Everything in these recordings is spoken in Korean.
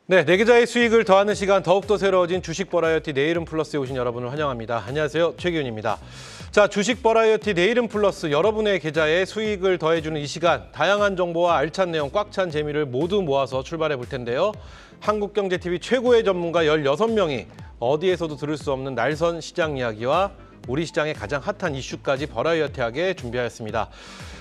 네, 내 계좌의 수익을 더하는 시간, 더욱더 새로워진 주식 버라이어티 내일은 플러스에 오신 여러분을 환영합니다. 안녕하세요, 최기훈입니다. 자, 주식 버라이어티 내일은 플러스, 여러분의 계좌에 수익을 더해주는 이 시간, 다양한 정보와 알찬 내용, 꽉 찬 재미를 모두 모아서 출발해 볼 텐데요. 한국경제TV 최고의 전문가 16명이 어디에서도 들을 수 없는 날선 시장 이야기와 우리 시장의 가장 핫한 이슈까지 버라이어티하게 준비하였습니다.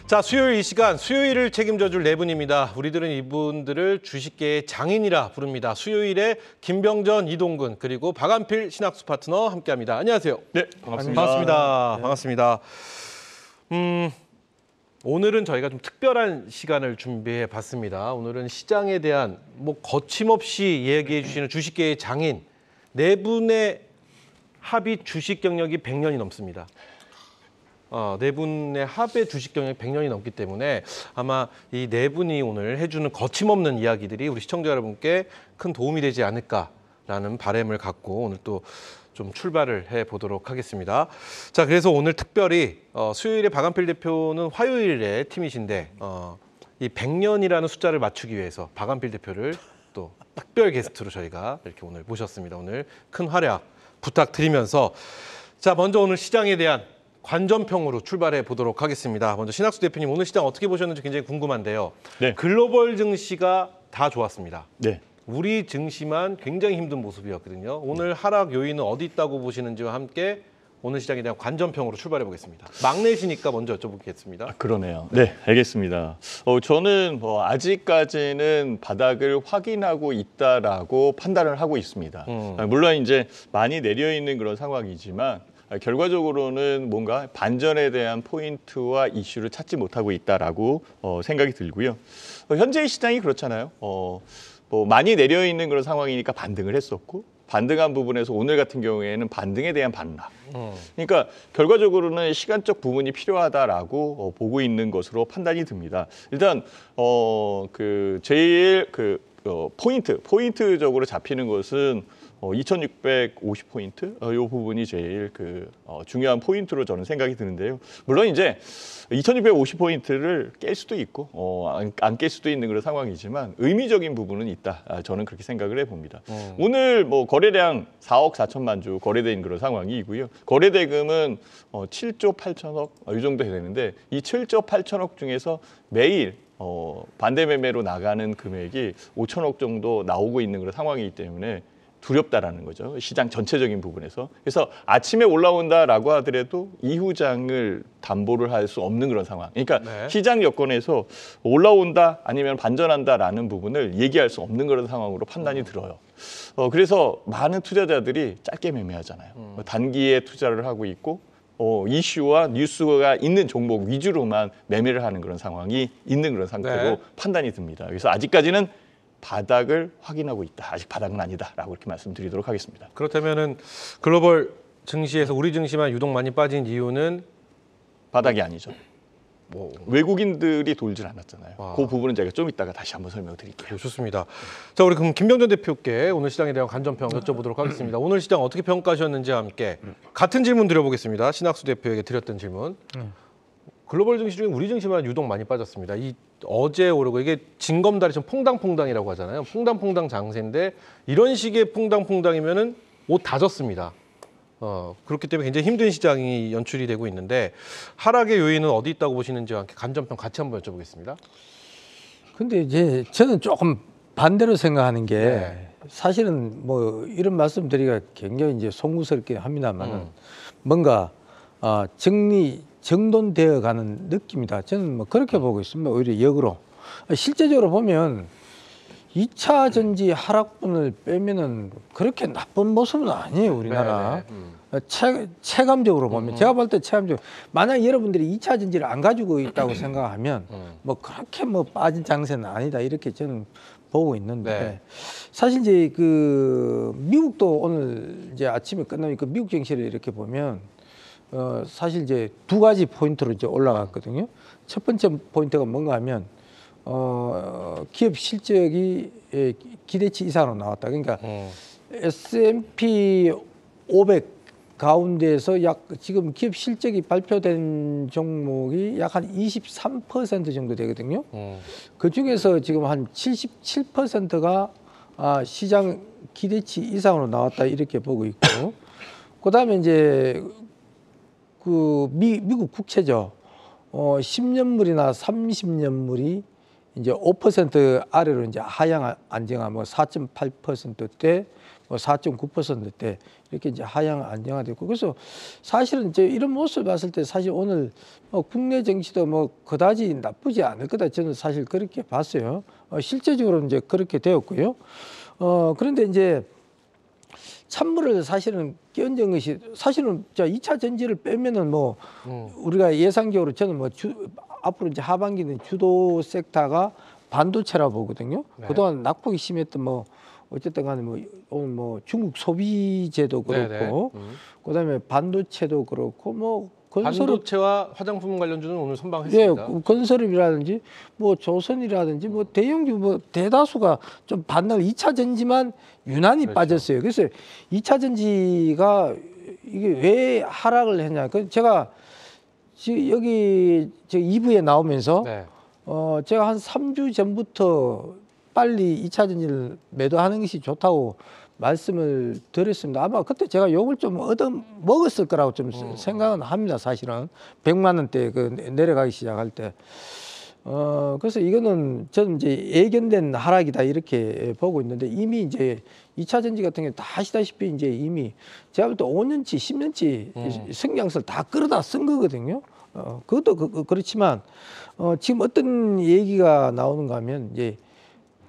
자, 수요일 이 시간, 수요일을 책임져줄 네 분입니다. 우리들은 이분들을 주식계의 장인이라 부릅니다. 수요일에 김병전, 이동근, 그리고 박한필 신학수 파트너 함께합니다. 안녕하세요. 네, 반갑습니다. 반갑습니다. 네. 반갑습니다. 오늘은 저희가 좀 특별한 시간을 준비해 봤습니다. 오늘은 시장에 대한 거침없이 얘기해 주시는 주식계의 장인 네 분의 합의 주식 경력이 100년이 넘습니다. 네 분의 합의 주식 경력이 100년이 넘기 때문에 아마 이 네 분이 오늘 해주는 거침없는 이야기들이 우리 시청자 여러분께 큰 도움이 되지 않을까라는 바람을 갖고 오늘 또 좀 출발을 해보도록 하겠습니다. 자, 그래서 오늘 특별히 수요일에 박한필 대표는 화요일에 팀이신데 이 100년이라는 숫자를 맞추기 위해서 박한필 대표를 또 특별 게스트로 저희가 이렇게 오늘 모셨습니다. 오늘 큰 활약 부탁드리면서 자, 먼저 오늘 시장에 대한 관전평으로 출발해 보도록 하겠습니다. 먼저 신학수 대표님, 오늘 시장 어떻게 보셨는지 굉장히 궁금한데요. 네. 글로벌 증시가 다 좋았습니다. 네. 우리 증시만 굉장히 힘든 모습이었거든요. 오늘 하락 요인은 어디 있다고 보시는지와 함께 오늘 시장에 대한 관전평으로 출발해 보겠습니다. 막내시니까 먼저 여쭤보겠습니다. 그러네요. 네, 알겠습니다. 저는 아직까지는 바닥을 확인하고 있다라고 판단을 하고 있습니다. 물론 이제 많이 내려 있는 그런 상황이지만 결과적으로는 뭔가 반전에 대한 포인트와 이슈를 찾지 못하고 있다라고 생각이 들고요. 현재의 시장이 그렇잖아요. 많이 내려 있는 그런 상황이니까 반등을 했었고, 반등한 부분에서 오늘 같은 경우에는 반등에 대한 반락. 그러니까 결과적으로는 시간적 부분이 필요하다라고 보고 있는 것으로 판단이 듭니다. 일단 제일 포인트적으로 잡히는 것은 2650포인트 이 부분이 제일 중요한 포인트로 저는 생각이 드는데요. 물론 이제 2650포인트를 깰 수도 있고 안 깰 수도 있는 그런 상황이지만 의미적인 부분은 있다. 저는 그렇게 생각을 해봅니다. 오늘 거래량 4억 4천만 주 거래된 그런 상황이고요. 거래 대금은 7조 8천억 이 정도 되는데 이 7조 8천억 중에서 매일 반대 매매로 나가는 금액이 5천억 정도 나오고 있는 그런 상황이기 때문에 두렵다라는 거죠. 시장 전체적인 부분에서. 그래서 아침에 올라온다라고 하더라도 이후장을 담보를 할 수 없는 그런 상황. 그러니까 네. 시장 여건에서 올라온다 아니면 반전한다라는 부분을 얘기할 수 없는 그런 상황으로 판단이 들어요. 그래서 많은 투자자들이 짧게 매매하잖아요. 단기에 투자를 하고 있고 이슈와 뉴스가 있는 종목 위주로만 매매를 하는 그런 상황이 있는 그런 상태로 네. 판단이 듭니다. 그래서 아직까지는 바닥을 확인하고 있다. 아직 바닥은 아니다라고 이렇게 말씀드리도록 하겠습니다. 그렇다면은 글로벌 증시에서 우리 증시만 유독 많이 빠진 이유는 바닥이 아니죠. 외국인들이 돌질 않았잖아요. 그 부분은 제가 좀 이따가 다시 한번 설명을 드릴게요. 좋습니다. 자, 우리 그럼 김병전 대표께 오늘 시장에 대한 관전평 여쭤보도록 하겠습니다. 오늘 시장 어떻게 평가하셨는지와 함께 같은 질문 드려보겠습니다. 신학수 대표에게 드렸던 질문. 글로벌 증시 중에 우리 증시만 유독 많이 빠졌습니다. 어제 오르고 이게 징검다리처럼 퐁당퐁당이라고 하잖아요. 퐁당퐁당 장세인데 이런 식의 퐁당퐁당이면은 옷 다 젖습니다. 그렇기 때문에 굉장히 힘든 시장이 연출이 되고 있는데 하락의 요인은 어디 있다고 보시는지와 함께 관전평 같이 한번 여쭤보겠습니다. 근데 이제 저는 조금 반대로 생각하는 게 사실은 이런 말씀드리기가 굉장히 이제 송구스럽긴 합니다만 뭔가 정돈되어 가는 느낌이다. 저는 그렇게 보고 있습니다. 오히려 역으로. 실제적으로 보면 2차 전지 하락분을 빼면은 그렇게 나쁜 모습은 아니에요, 우리나라. 체감적으로 보면. 제가 볼 때 체감적으로. 만약 여러분들이 2차 전지를 안 가지고 있다고 생각하면 그렇게 빠진 장세는 아니다. 이렇게 저는 보고 있는데. 사실 이제 미국도 오늘 이제 아침에 끝나니까 미국 증시를 이렇게 보면 사실 이제 두 가지 포인트로 이제 올라갔거든요. 첫 번째 포인트가 뭔가 하면 기업 실적이 기대치 이상으로 나왔다. 그러니까 S&P 500 가운데에서 지금 기업 실적이 발표된 종목이 약 한 23% 정도 되거든요. 그 중에서 지금 한 77%가 시장 기대치 이상으로 나왔다 이렇게 보고 있고, 그다음에 이제 그 미국 국채죠. 10년물이나 30년물이 이제 5% 아래로 이제 하향 안정화, 뭐 4.8%대, 뭐 4.9%대 이렇게 이제 하향 안정화됐고, 그래서 사실은 이제 이런 모습을 봤을 때 사실 오늘 국내 정치도 뭐 그다지 나쁘지 않을 거다 저는 사실 그렇게 봤어요. 실제적으로 이제 그렇게 되었고요. 그런데 이제 찬물을 사실은 끼얹은 것이 사실은 2차 전지를 빼면은 뭐 우리가 예상적으로 저는 뭐 앞으로 이제 하반기는 주도 섹터가 반도체라고 보거든요. 네. 그동안 낙폭이 심했던 뭐 어쨌든 간에 뭐 오늘 뭐 중국 소비재도 그렇고 그다음에 반도체도 그렇고 뭐 반도체와 화장품 관련주는 오늘 예, 선방했습니다. 건설업이라든지 뭐 조선이라든지 뭐 대형주 뭐 대다수가 좀 반등 2차 전지만 유난히 그렇죠. 빠졌어요. 그래서 2차 전지가 이게 왜 하락을 했냐? 그 제가 지금 여기 저 2부에 나오면서 네. 제가 한 3주 전부터 빨리 2차 전지를 매도하는 것이 좋다고 말씀을 드렸습니다. 아마 그때 제가 욕을 좀 얻어 먹었을 거라고 좀 생각은 합니다. 사실은 100만 원대 그 내려가기 시작할 때. 그래서 이거는 저는 이제 예견된 하락이다 이렇게 보고 있는데, 이미 이제 2차 전지 같은 경우 다 아시다시피 이제 이미 제가 볼 때 5년치, 10년치 성장세를 다 끌어다 쓴 거거든요. 그것도 그렇지만 지금 어떤 얘기가 나오는가 하면 이제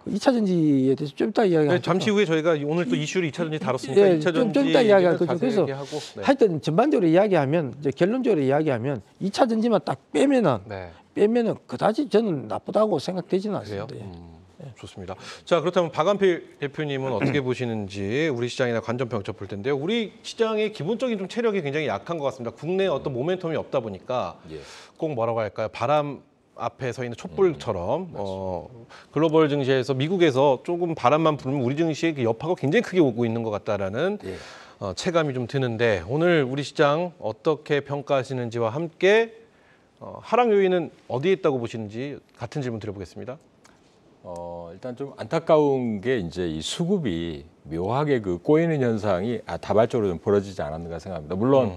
2차 전지에 대해서 좀 이따 이야기할게요. 네, 잠시 후에 저희가 오늘 또 이슈를 2차 전지 다뤘으니까 예, 2차 좀 전지 이따 이야기할 얘기는 거죠. 자세히 그래서 얘기하고, 네. 하여튼 전반적으로 이야기하면 이제 결론적으로 이야기하면 2차 전지만 딱 빼면은 네. 그다지 저는 나쁘다고 생각되지는 그래요? 않습니다. 좋습니다. 자, 그렇다면 박한필 대표님은 어떻게 보시는지 우리 시장이나 관전평 볼 텐데요. 우리 시장의 기본적인 좀 체력이 굉장히 약한 것 같습니다. 국내에 어떤 모멘텀이 없다 보니까 꼭 뭐라고 할까요? 바람 앞에 서 있는 촛불처럼 글로벌 증시에서 미국에서 조금 바람만 불면 우리 증시의 그 여파가 굉장히 크게 오고 있는 것 같다라는 체감이 좀 드는데, 오늘 우리 시장 어떻게 평가하시는지와 함께 하락 요인은 어디에 있다고 보시는지 같은 질문 드려보겠습니다. 일단 좀 안타까운 게 이제 이 수급이 묘하게 그 꼬이는 현상이 다발적으로 좀 벌어지지 않았는가 생각합니다. 물론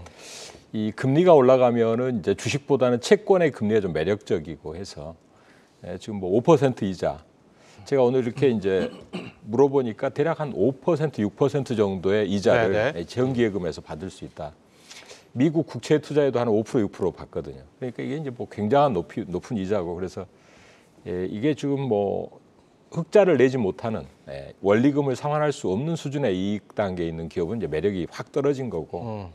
이 금리가 올라가면은 이제 주식보다는 채권의 금리가 좀 매력적이고 해서 지금 뭐 5% 이자, 제가 오늘 이렇게 이제 물어보니까 대략 한 5%, 6% 정도의 이자를 정기예금에서 받을 수 있다. 미국 국채 투자에도 한 5%, 6% 받거든요. 그러니까 이게 이제 뭐 굉장한 높은 이자고, 그래서 이게 지금 뭐 흑자를 내지 못하는 원리금을 상환할 수 없는 수준의 이익 단계에 있는 기업은 이제 매력이 확 떨어진 거고,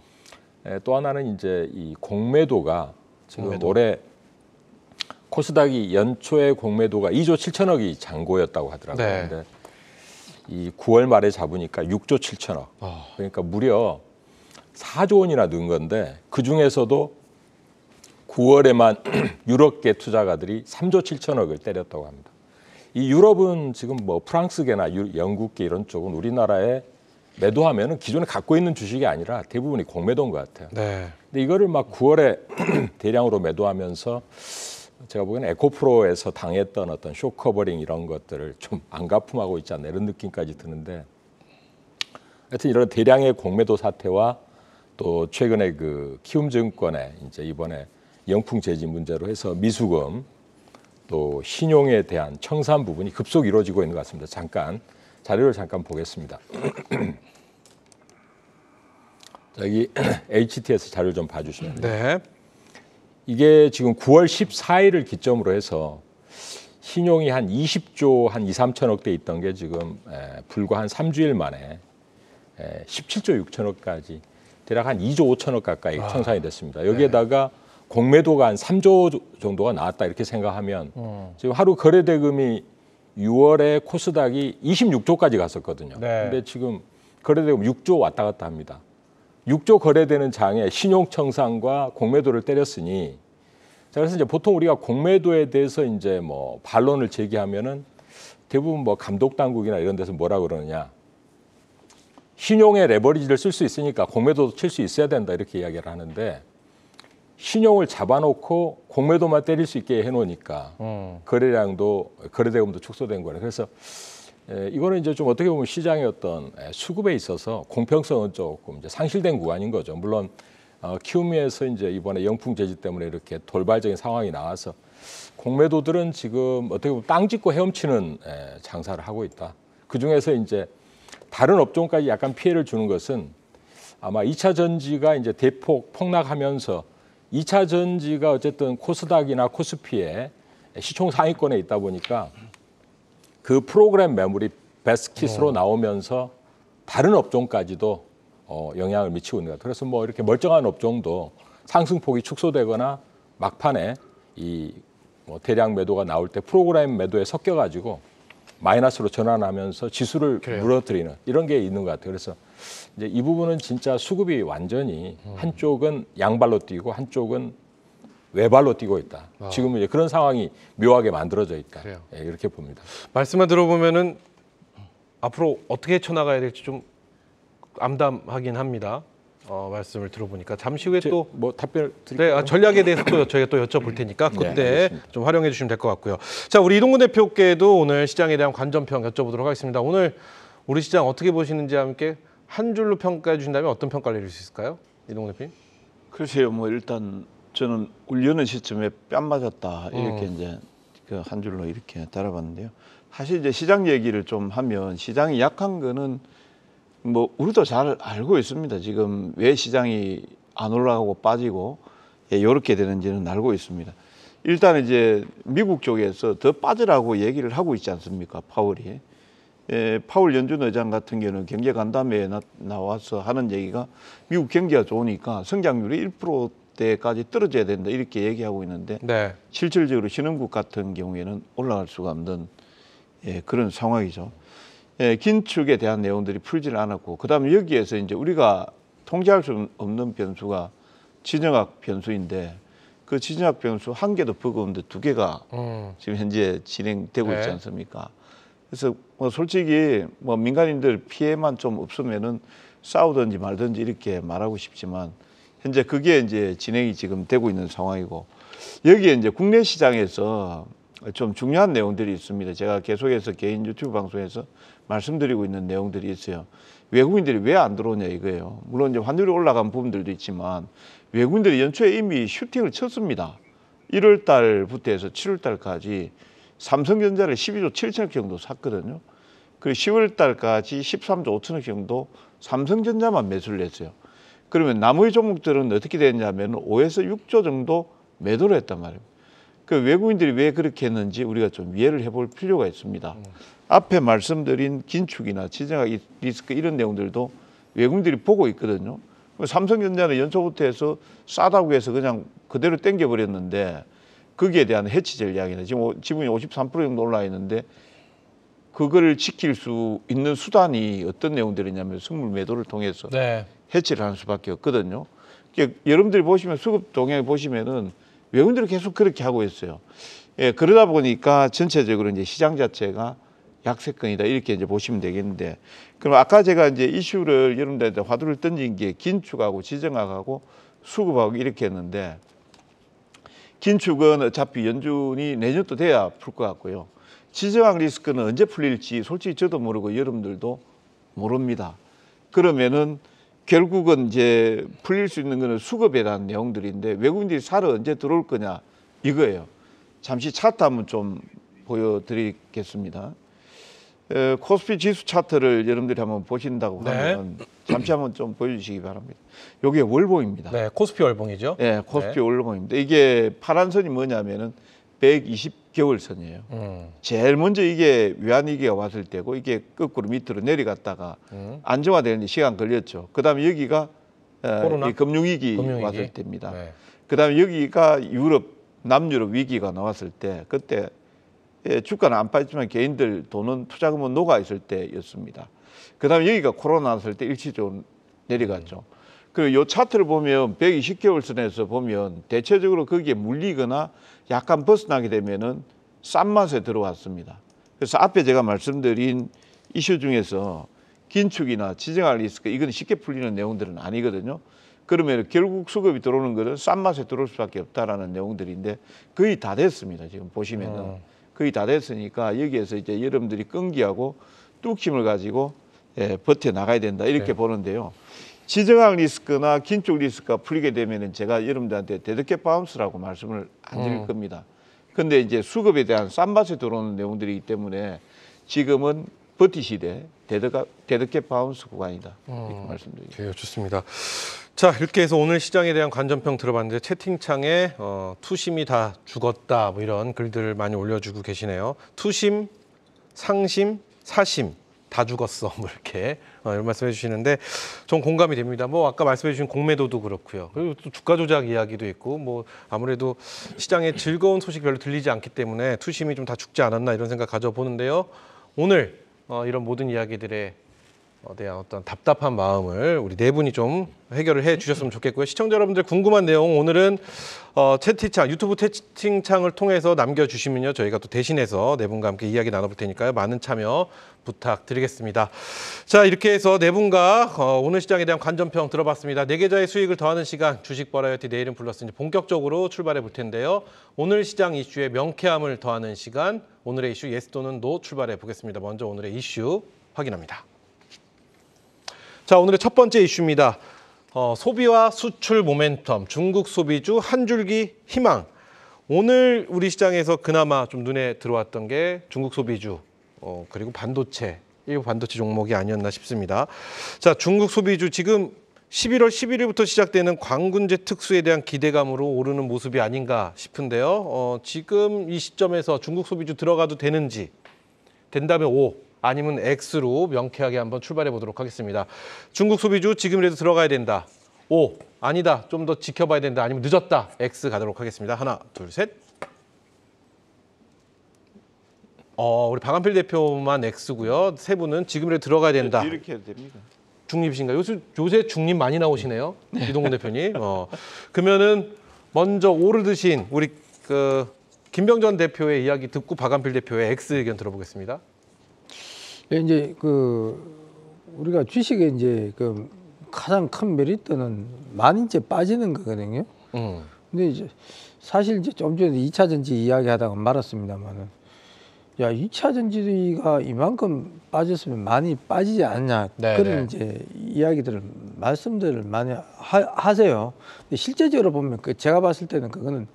또 하나는 이제 이 공매도가 지금 올해 코스닥이 연초에 공매도가 2조 7천억이 잔고였다고 하더라고요. 네. 근데 이 9월 말에 잡으니까 6조 7천억. 그러니까 무려 4조 원이나 는 건데, 그 중에서도 9월에만 유럽계 투자가들이 3조 7천억을 때렸다고 합니다. 이 유럽은 지금 뭐 프랑스계나 영국계 이런 쪽은 우리나라에 매도하면은 기존에 갖고 있는 주식이 아니라 대부분이 공매도인 것 같아요. 네. 근데 이거를 막 9월에 대량으로 매도하면서 제가 보기에는 에코프로에서 당했던 어떤 쇼커버링 이런 것들을 좀 안가품하고 있지 않나 이런 느낌까지 드는데, 하여튼 이런 대량의 공매도 사태와 또 최근에 그 키움증권의 이제 이번에 영풍 제지 문제로 해서 미수금 또 신용에 대한 청산 부분이 급속 이루어지고 있는 것 같습니다. 잠깐 자료를 잠깐 보겠습니다. 여기 HTS 자료를 좀 봐주시면 네. 이게 지금 9월 14일을 기점으로 해서 신용이 한 20조 한 2, 3천억대 있던 게 지금 불과 한 3주일 만에 17조 6천억까지 대략 한 2조 5천억 가까이 청산이 됐습니다. 여기에다가 공매도가 한 3조 정도가 나왔다 이렇게 생각하면 지금 하루 거래 대금이 6월에 코스닥이 26조까지 갔었거든요. 근데 지금 거래 대금 6조 왔다 갔다 합니다. 6조 거래되는 장에 신용 청산과 공매도를 때렸으니, 자, 그래서 이제 보통 우리가 공매도에 대해서 이제 뭐 반론을 제기하면은 대부분 뭐 감독 당국이나 이런 데서 뭐라 그러느냐, 신용의 레버리지를 쓸 수 있으니까 공매도도 칠 수 있어야 된다 이렇게 이야기를 하는데, 신용을 잡아놓고 공매도만 때릴 수 있게 해놓으니까 거래량도 거래대금도 축소된 거예요. 그래서 이거는 이제 좀 어떻게 보면 시장의 어떤 수급에 있어서 공평성은 조금 이제 상실된 구간인 거죠. 물론 키움에서 이제 이번에 영풍 제지 때문에 이렇게 돌발적인 상황이 나와서 공매도들은 지금 어떻게 보면 땅 짚고 헤엄치는 장사를 하고 있다. 그 중에서 이제 다른 업종까지 약간 피해를 주는 것은 아마 2차 전지가 이제 대폭 폭락하면서 2차 전지가 어쨌든 코스닥이나 코스피에 시총 상위권에 있다 보니까 그 프로그램 매물이 베스킷으로 나오면서 다른 업종까지도 영향을 미치고 있는 것 같아요. 그래서 뭐 이렇게 멀쩡한 업종도 상승폭이 축소되거나 막판에 이 뭐 대량 매도가 나올 때 프로그램 매도에 섞여가지고 마이너스로 전환하면서 지수를 무너뜨리는 이런 게 있는 것 같아요. 그래서 이제 이 부분은 진짜 수급이 완전히 한쪽은 양발로 뛰고 한쪽은 외발로 뛰고 있다. 지금 이제 그런 상황이 묘하게 만들어져 있다. 예, 이렇게 봅니다. 말씀만 들어보면은 앞으로 어떻게 쳐나가야 될지 좀 암담하긴 합니다. 말씀을 들어보니까 잠시 후에 또 뭐 답변을 드릴까요? 네, 전략에 대해서 또 저희가 또 여쭤볼 테니까 그때 알겠습니다. 좀 활용해 주시면 될 것 같고요. 자, 우리 이동근 대표께도 오늘 시장에 대한 관전평 여쭤보도록 하겠습니다. 오늘 우리 시장 어떻게 보시는지 함께 한 줄로 평가해 주신다면 어떤 평가를 내릴 수 있을까요? 이동근 대표님? 글쎄요, 뭐 일단 저는 울려는 시점에 뺨 맞았다 이렇게 이제 그 한 줄로 이렇게 달아봤는데요. 사실 이제 시장 얘기를 좀 하면 시장이 약한 거는 뭐 우리도 잘 알고 있습니다. 지금 왜 시장이 안 올라가고 빠지고 이렇게 되는지는 알고 있습니다. 일단 이제 미국 쪽에서 더 빠지라고 얘기를 하고 있지 않습니까, 파월이. 파월 연준 의장 같은 경우는 경제 간담회에 나와서 하는 얘기가 미국 경제가 좋으니까 성장률이 1%대까지 떨어져야 된다 이렇게 얘기하고 있는데 네. 실질적으로 신흥국 같은 경우에는 올라갈 수가 없는 그런 상황이죠. 긴축에 대한 내용들이 풀지를 않았고 그다음에 여기에서 이제 우리가 통제할 수 없는 변수가 지정학 변수인데 그 지정학 변수 한 개도 버거운데 두 개가 지금 현재 진행되고 있지 않습니까? 그래서 뭐 솔직히 뭐 민간인들 피해만 좀 없으면은 싸우든지 말든지 이렇게 말하고 싶지만 현재 그게 이제 진행이 지금 되고 있는 상황이고 여기에 이제 국내 시장에서 좀 중요한 내용들이 있습니다. 제가 계속해서 개인 유튜브 방송에서 말씀드리고 있는 내용들이 있어요. 외국인들이 왜 안 들어오냐 이거예요. 물론 이제 환율이 올라간 부분들도 있지만 외국인들이 연초에 이미 슈팅을 쳤습니다. 1월 달부터 해서 7월 달까지 삼성전자를 12조 7천억 정도 샀거든요. 그리고 10월 달까지 13조 5천억 정도 삼성전자만 매수를 했어요. 그러면 나머지 종목들은 어떻게 되느냐면 5에서 6조 정도 매도를 했단 말이에요. 그 외국인들이 왜 그렇게 했는지 우리가 좀 이해를 해볼 필요가 있습니다. 앞에 말씀드린 긴축이나 지정학 리스크 이런 내용들도 외국인들이 보고 있거든요. 삼성전자는 연초부터 해서 싸다고 해서 그냥 그대로 땡겨버렸는데 거기에 대한 해치 전략이나 지금 지분이 53% 정도 올라 있는데 그걸 지킬 수 있는 수단이 어떤 내용들이냐면 선물 매도를 통해서 해치를 하는 수밖에 없거든요. 그러니까 여러분들이 보시면 수급 동향 보시면은 외국인들이 계속 그렇게 하고 있어요. 그러다 보니까 전체적으로 이제 시장 자체가 약세권이다 이렇게 이제 보시면 되겠는데, 그럼 아까 제가 이제 이슈를 여러분들한테 화두를 던진 게 긴축하고 지정학하고 수급하고 이렇게 했는데, 긴축은 어차피 연준이 내년도 돼야 풀 것 같고요. 지정학 리스크는 언제 풀릴지 솔직히 저도 모르고 여러분들도 모릅니다. 그러면은 결국은 이제 풀릴 수 있는 거는 수급에 대한 내용들인데 외국인들이 사러 언제 들어올 거냐 이거예요. 잠시 차트 한번 좀 보여드리겠습니다. 코스피 지수 차트를 여러분들이 한번 보신다고 하면 잠시 한번 좀 보여주시기 바랍니다. 이게 월봉입니다. 네, 코스피 월봉이죠. 네, 코스피 월봉입니다. 이게 파란 선이 뭐냐면은 120개월선이에요. 제일 먼저 이게 외환위기가 왔을 때고 이게 거꾸로 밑으로 내려갔다가 안정화되는 시간 걸렸죠. 그다음에 여기가 이 금융위기 왔을 때입니다. 그다음에 여기가 유럽, 남유럽 위기가 나왔을 때 그때 주가는 안 빠졌지만 개인들 돈은 투자금은 녹아 있을 때였습니다. 그다음에 여기가 코로나 나왔을 때 일시적으로 내려갔죠. 그리고 이 차트를 보면 120개월 선에서 보면 대체적으로 거기에 물리거나 약간 벗어나게 되면은 싼 맛에 들어왔습니다. 그래서 앞에 제가 말씀드린 이슈 중에서 긴축이나 지정학 리스크 이건 쉽게 풀리는 내용들은 아니거든요. 그러면 결국 수급이 들어오는 것은 싼 맛에 들어올 수밖에 없다라는 내용들인데 거의 다 됐습니다. 지금 보시면은 거의 다 됐으니까 여기에서 이제 여러분들이 끈기하고 뚝심을 가지고 버텨 나가야 된다 이렇게 네. 보는데요. 지정학 리스크나 긴축 리스크가 풀리게 되면은 제가 여러분들한테 데드캣 바운스라고 말씀을 안 드릴 겁니다. 근데 이제 수급에 대한 쌈밭에 들어오는 내용들이기 때문에 지금은 버티시되 데드캣 바운스 구간이다 이렇게 말씀드립니다. 네, 좋습니다. 자, 이렇게 해서 오늘 시장에 대한 관전평 들어봤는데 채팅창에 투심이 다 죽었다 뭐 이런 글들을 많이 올려주고 계시네요. 투심, 상심, 사심 다 죽었어 뭐 이렇게 이런 말씀해 주시는데 전 공감이 됩니다. 뭐 아까 말씀해 주신 공매도도 그렇고요. 그리고 또 주가 조작 이야기도 있고 뭐 아무래도 시장에 즐거운 소식 별로 들리지 않기 때문에 투심이 좀 다 죽지 않았나 이런 생각 가져보는데요. 오늘 이런 모든 이야기들에 대한 어떤 답답한 마음을 우리 네 분이 좀 해결을 해 주셨으면 좋겠고요. 시청자 여러분들 궁금한 내용 오늘은 채팅창, 유튜브 채팅창을 통해서 남겨주시면요. 저희가 또 대신해서 네 분과 함께 이야기 나눠볼 테니까요. 많은 참여 부탁드리겠습니다. 자, 이렇게 해서 네 분과 오늘 시장에 대한 관전평 들어봤습니다. 네 계좌의 수익을 더하는 시간, 주식 버라이어티 내일은 플러스 이제 본격적으로 출발해 볼 텐데요. 오늘 시장 이슈의 명쾌함을 더하는 시간, 오늘의 이슈 예스 또는 노 출발해 보겠습니다. 먼저 오늘의 이슈 확인합니다. 자, 오늘의 첫 번째 이슈입니다. 소비와 수출 모멘텀, 중국 소비주 한 줄기 희망. 오늘 우리 시장에서 그나마 좀 눈에 들어왔던 게 중국 소비주, 그리고 반도체, 일부 반도체 종목이 아니었나 싶습니다. 자, 중국 소비주 지금 11월 11일부터 시작되는 광군제 특수에 대한 기대감으로 오르는 모습이 아닌가 싶은데요. 지금 이 시점에서 중국 소비주 들어가도 되는지, 된다면 O, 아니면 X로 명쾌하게 한번 출발해 보도록 하겠습니다. 중국 소비주 지금이라도 들어가야 된다. O, 아니다. 좀 더 지켜봐야 된다. 아니면 늦었다. X 가도록 하겠습니다. 하나, 둘, 셋. 우리 박한필 대표만 X고요. 세 분은 지금이라도 들어가야 된다. 이렇게 해도 됩니다. 중립이신가요? 요새 중립 많이 나오시네요. 이동훈 대표님. 그러면은 먼저 오르드신 우리 김병전 대표의 이야기 듣고 박한필 대표의 X 의견 들어보겠습니다. 이제 우리가 주식에 이제 가장 큰 메리트는 많이 이제 빠지는 거거든요. 근데 이제 사실 이제 좀 전에 2차 전지 이야기하다가 말았습니다만은, 야, 2차 전지가 이만큼 빠졌으면 많이 빠지지 않냐, 네네. 그런 이제 이야기들을 말씀들을 많이 하세요. 근데 실제적으로 보면 제가 봤을 때는 그거는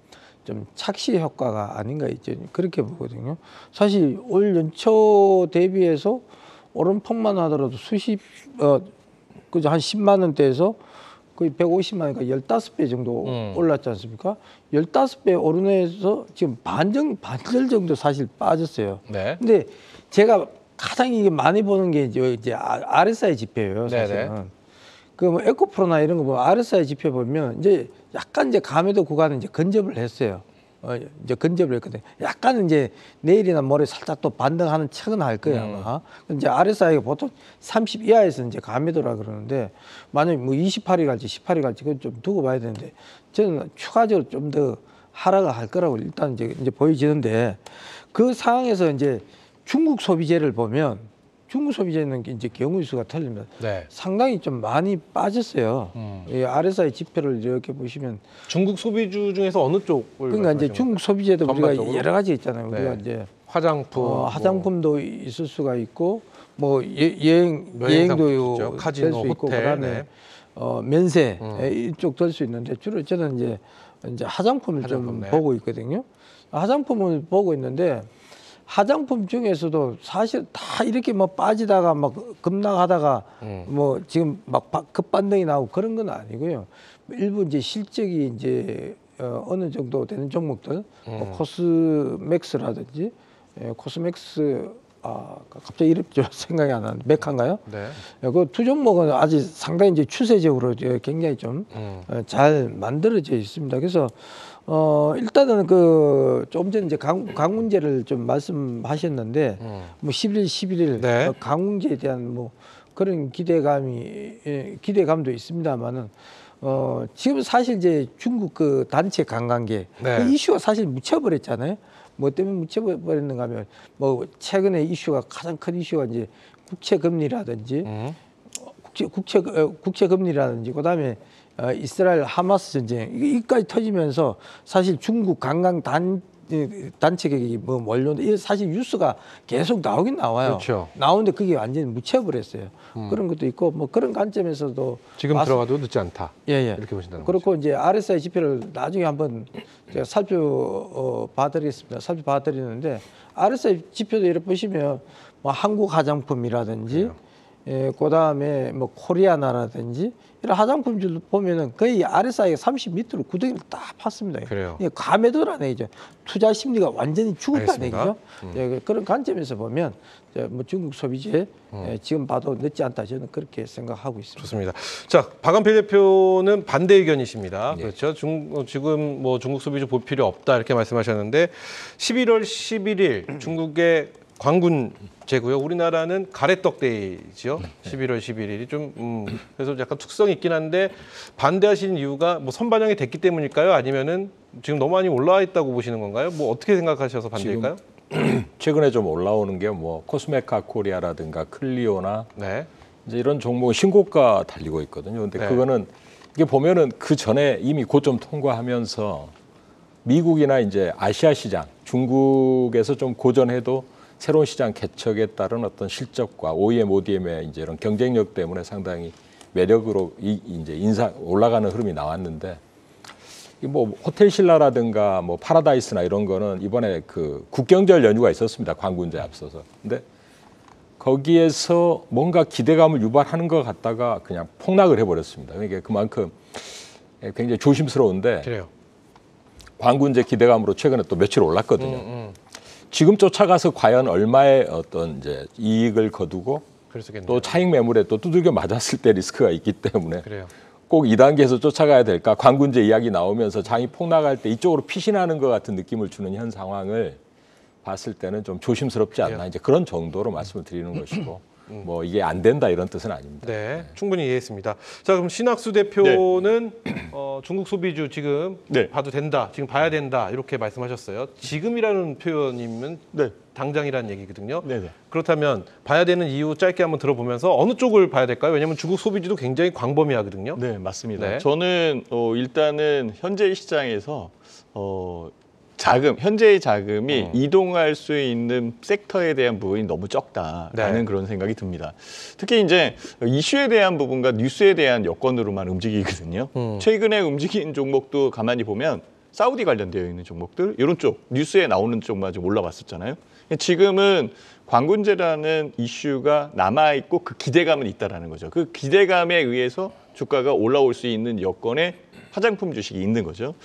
좀 착시 효과가 아닌가 있죠. 그렇게 보거든요. 사실 올 연초 대비해서 오름폭만 하더라도 그저 한 10만 원대에서 거의 150만 원이니까 15배 정도 올랐지 않습니까? 15배 오르면서 지금 반절 정도 사실 빠졌어요. 네. 근데 제가 가장 이게 많이 보는 게 이제 RSI 지표예요, 사실은. 네네. 뭐 에코프로나 이런 거 보면 RSI 지표 보면 이제 약간 이제 감해도 구간은 이제 근접을 했어요. 이제 근접을 했거든요. 약간 이제 내일이나 모레 살짝 또 반등하는 척은 할 거예요, 아마. 이제 RSI가 보통 30 이하에서 이제 감해도라 그러는데, 만약에 뭐 28이 갈지 18이 갈지 그건 좀 두고 봐야 되는데, 저는 추가적으로 좀 더 하락을 할 거라고 일단 이제 보여지는데, 그 상황에서 이제 중국 소비재를 보면, 중국 소비재는 이제 경우의 수가 틀리면 네. 상당히 좀 많이 빠졌어요. 이 RSI 지표를 이렇게 보시면 중국 소비주 중에서 어느 쪽을 그러니까 이제 중국 소비재도 우리가 전반적으로? 여러 가지 있잖아요. 네. 우리가 이제 화장품, 화장품도 있을 수가 있고 뭐 여행도 있죠. 될 카지노, 수 있고 호텔, 그다음에 네. 면세 이쪽 될 수 있는데 주로 저는 이제 화장품을 화장품, 좀 네. 보고 있거든요. 화장품을 보고 있는데 화장품 중에서도 사실 다 이렇게 뭐 빠지다가 막 급락하다가 뭐 지금 막 급반등이 나오고 그런 건 아니고요. 일부 이제 실적이 이제 어느 정도 되는 종목들, 뭐 코스맥스라든지 코스맥스 갑자기 이름 좀 생각이 안 나는데 메카인가요? 네. 그 두 종목은 아직 상당히 이제 추세적으로 굉장히 좀 잘 만들어져 있습니다. 그래서 일단은 좀 전에 이제 강훈제를 좀 말씀하셨는데 뭐 11일 네. 강훈제에 대한 뭐 그런 기대감도 있습니다만은 지금 사실 이제 중국 그 단체 관광객 네. 그 이슈가 사실 묻혀버렸잖아요. 뭐 때문에 묻혀버렸는가 하면 뭐 최근에 이슈가 가장 큰 이슈가 이제 국채 금리라든지 국채 금리라든지 그다음에 이스라엘 하마스 전쟁 이까지 터지면서 사실 중국 관광 단체 뭐 원료인데 이 사실 뉴스가 계속 나오긴 나와요. 그렇죠. 나오는데 그게 완전히 묻혀버렸어요. 그런 것도 있고 뭐 그런 관점에서도 지금 들어가도 늦지 않다. 예. 이렇게 보신다는 그렇고 이제 RSI 지표를 나중에 한번 제가 살펴봐드리겠습니다. 살펴봐드리는데 RSI 지표도 이렇게 보시면 뭐 한국 화장품이라든지 그다음에 뭐 코리아나라든지 이런 화장품들 보면은 거의 RSI가 30 밑으로 구덩이를 딱 팠습니다. 그래요. 이게 과매도라는 얘기죠. 투자 심리가 완전히 죽었다는 알겠습니다. 얘기죠. 그런 관점에서 보면 뭐 중국 소비재 지금 봐도 늦지 않다 저는 그렇게 생각하고 있습니다. 좋습니다. 자, 박한필 대표는 반대 의견이십니다. 예. 그렇죠. 지금 뭐 중국 소비주 볼 필요 없다 이렇게 말씀하셨는데 11월 11일 중국의 광군제고요. 우리나라는 가래떡 데이죠. 11월 11일이 좀 그래서 약간 특성이 있긴 한데 반대하시는 이유가 뭐 선반영이 됐기 때문일까요? 아니면은 지금 너무 많이 올라와 있다고 보시는 건가요? 뭐 어떻게 생각하셔서 반대일까요? 최근에 좀 올라오는 게 뭐 코스메카 코리아라든가 클리오나 네. 이제 이런 종목 신고가 달리고 있거든요. 근데 네. 그거는 이게 보면은 그 전에 이미 고점 통과하면서 미국이나 이제 아시아 시장, 중국에서 좀 고전해도 새로운 시장 개척에 따른 어떤 실적과 OEM, ODM의 이제 이런 경쟁력 때문에 상당히 매력으로 이제 올라가는 흐름이 나왔는데 이 뭐 호텔 신라라든가 뭐 파라다이스나 이런 거는 이번에 그 국경절 연휴가 있었습니다. 광군제 앞서서. 근데 거기에서 뭔가 기대감을 유발하는 것 같다가 그냥 폭락을 해버렸습니다. 그러니까 그만큼 굉장히 조심스러운데 그래요. 광군제 기대감으로 최근에 또 며칠 올랐거든요. 지금 쫓아가서 과연 얼마의 어떤 이제 이익을 거두고 그랬었겠네요. 또 차익 매물에 또 두들겨 맞았을 때 리스크가 있기 때문에 그래요. 꼭 2단계에서 쫓아가야 될까? 광군제 이야기 나오면서 장이 폭락할 때 이쪽으로 피신하는 것 같은 느낌을 주는 현 상황을 봤을 때는 좀 조심스럽지 않나 이제 그런 정도로 말씀을 드리는 것이고 뭐 이게 안 된다 이런 뜻은 아닙니다. 네, 충분히 이해했습니다. 자, 그럼 신학수 대표는 중국 소비주 지금 네. 봐도 된다, 지금 봐야 된다 이렇게 말씀하셨어요. 지금이라는 표현이면 네. 당장이라는 얘기거든요. 네네. 그렇다면 봐야 되는 이유 짧게 한번 들어보면서 어느 쪽을 봐야 될까요? 왜냐하면 중국 소비주도 굉장히 광범위하거든요. 네, 맞습니다. 네. 저는 일단은 현재 시장에서 현재의 자금이 이동할 수 있는 섹터에 대한 부분이 너무 적다라는 네. 그런 생각이 듭니다. 특히 이제 이슈에 대한 부분과 뉴스에 대한 여건으로만 움직이거든요. 최근에 움직인 종목도 가만히 보면 사우디 관련되어 있는 종목들 이런 쪽 뉴스에 나오는 쪽만 좀 올라왔었잖아요. 지금은 광군제라는 이슈가 남아있고 그 기대감은 있다라는 거죠. 그 기대감에 의해서 주가가 올라올 수 있는 여건에 화장품 주식이 있는 거죠.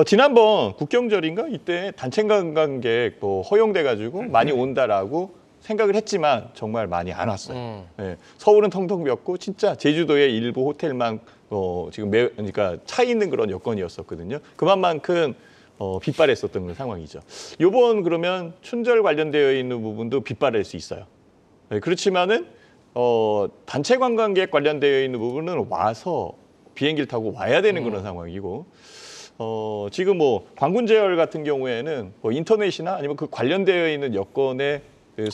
지난번 국경절인가 이때 단체 관광객 허용돼가지고 많이 온다라고 생각을 했지만 정말 많이 안 왔어요. 네, 서울은 텅텅 비었고 진짜 제주도의 일부 호텔만 지금 그러니까 차 있는 그런 여건이었었거든요. 그만큼 빗발했었던 그런 상황이죠. 요번 그러면 춘절 관련되어 있는 부분도 빗발할 수 있어요. 네, 그렇지만은 단체 관광객 관련되어 있는 부분은 와서 비행기를 타고 와야 되는 그런 상황이고 지금 뭐 광군제열 같은 경우에는 인터넷이나 아니면 그 관련되어 있는 여건의 그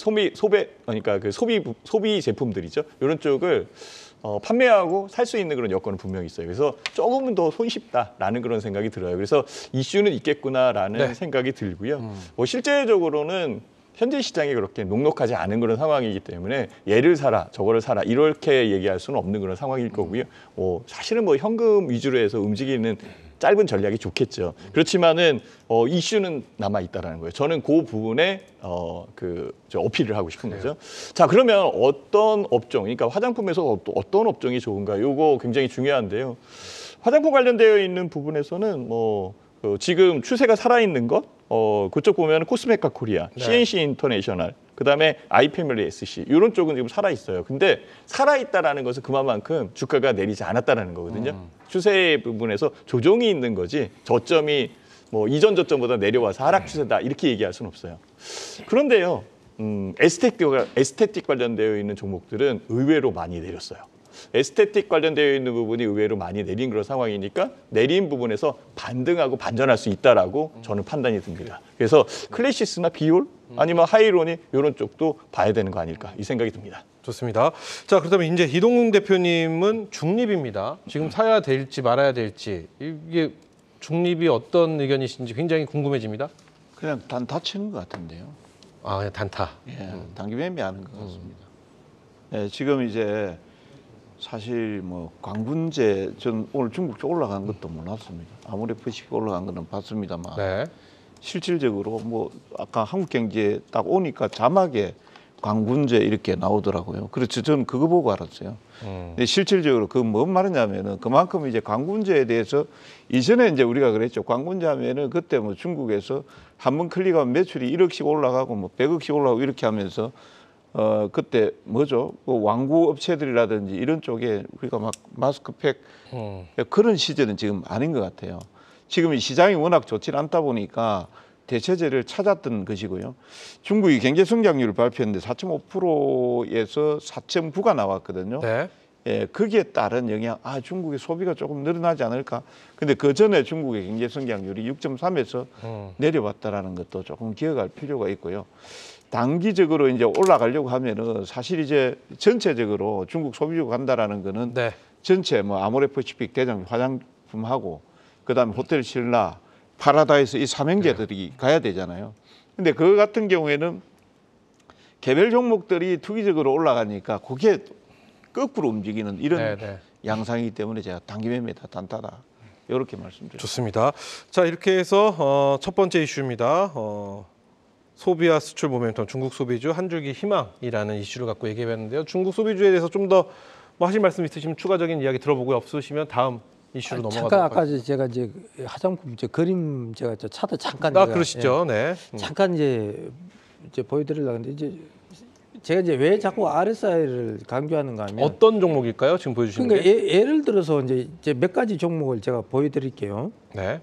그러니까 그 소비 제품들이죠. 이런 쪽을 판매하고 살 수 있는 그런 여건은 분명히 있어요. 그래서 조금은 더 손쉽다라는 그런 생각이 들어요. 그래서 이슈는 있겠구나라는 네. 생각이 들고요. 실제적으로는 현재 시장이 그렇게 녹록하지 않은 그런 상황이기 때문에 얘를 사라 저거를 사라 이렇게 얘기할 수는 없는 그런 상황일 거고요. 사실은 뭐 현금 위주로 해서 움직이는 짧은 전략이 좋겠죠. 그렇지만은 이슈는 남아 있다라는 거예요. 저는 그 부분에 어필을 하고 싶은 거죠. 자, 그러면 어떤 업종, 그러니까 화장품에서 어떤 업종이 좋은가? 이거 굉장히 중요한데요. 화장품 관련되어 있는 부분에서는 지금 추세가 살아있는 것, 그쪽 보면 코스메카 코리아, 네. CNC 인터내셔널, 그다음에 아이패밀리 SC 이런 쪽은 지금 살아 있어요. 근데 살아 있다라는 것은 그만큼 주가가 내리지 않았다라는 거거든요. 추세 부분에서 조정이 있는 거지 저점이 이전 저점보다 내려와서 하락 추세다 이렇게 얘기할 수는 없어요. 그런데요, 에스테틱 관련되어 있는 종목들은 의외로 많이 내렸어요. 에스테틱 관련되어 있는 부분이 의외로 많이 내린 그런 상황이니까 내린 부분에서 반등하고 반전할 수 있다라고 저는 판단이 듭니다. 그래서 클래시스나 비올 아니면 하이론이 이런 쪽도 봐야 되는 거 아닐까 이 생각이 듭니다. 좋습니다. 자, 그렇다면 이제 이동웅 대표님은 중립입니다. 지금 사야 될지 말아야 될지 이게 중립이 어떤 의견이신지 굉장히 궁금해집니다. 그냥 단타 치는 것 같은데요. 아, 그냥 단타. 예, 단기 매매하는 것 같습니다. 예, 지금 이제 사실 뭐 광군제 전 오늘 중국 쪽 올라간 것도 몰랐습니다. 아무리 퍼시픽 올라간 거는 봤습니다만 네. 실질적으로 뭐 아까 한국경제 딱 오니까 자막에 광군제 이렇게 나오더라고요. 그렇죠. 저는 그거 보고 알았어요. 근데 실질적으로 그 뭔 말이냐면은 그만큼 이제 광군제에 대해서 이전에 이제 우리가 그랬죠. 광군제 하면은 그때 뭐 중국에서 한 번 클릭하면 매출이 1억씩 올라가고 뭐 100억씩 올라가고 이렇게 하면서 그때 뭐죠? 그 왕구 업체들이라든지 이런 쪽에 우리가 막 마스크팩 그런 시절은 지금 아닌 것 같아요. 지금 이 시장이 워낙 좋지 않다 보니까 대체제를 찾았던 것이고요. 중국이 경제 성장률을 발표했는데 4.5%에서 4.9가 나왔거든요. 네. 예, 거기에 따른 영향, 중국의 소비가 조금 늘어나지 않을까. 근데 그 전에 중국의 경제 성장률이 6.3에서 내려왔다라는 것도 조금 기억할 필요가 있고요. 단기적으로 이제 올라가려고 하면은 사실 이제 전체적으로 중국 소비주가 간다라는 거는 네. 전체 뭐 아모레퍼시픽 대장 화장품하고 그다음에 호텔 신라, 파라다이스 이 삼형제들이 가야 되잖아요. 근데 그거 같은 경우에는 개별 종목들이 투기적으로 올라가니까 그게 거꾸로 움직이는 이런 네, 네. 양상이기 때문에 제가 단기 매매다 단타다 이렇게 말씀드립니다. 좋습니다. 자, 이렇게 해서 첫 번째 이슈입니다. 소비와 수출 모멘텀 중국 소비주 한 줄기 희망이라는 이슈를 갖고 얘기해봤는데요. 중국 소비주에 대해서 좀 더 뭐 하실 말씀 있으시면 추가적인 이야기 들어보고 없으시면 다음 이슈로 넘어가도록 잠깐 아까 제가 이제 화장품 그림 제가 차트 잠깐 그러시죠. 네. 잠깐 이제 보여드리려고 하는데 제가 이제 왜 자꾸 RSI를 강조하는가 하면 어떤 종목일까요? 지금 보여주시는 그러니까 게? 예를 들어서 이제 몇 가지 종목을 제가 보여드릴게요. 네.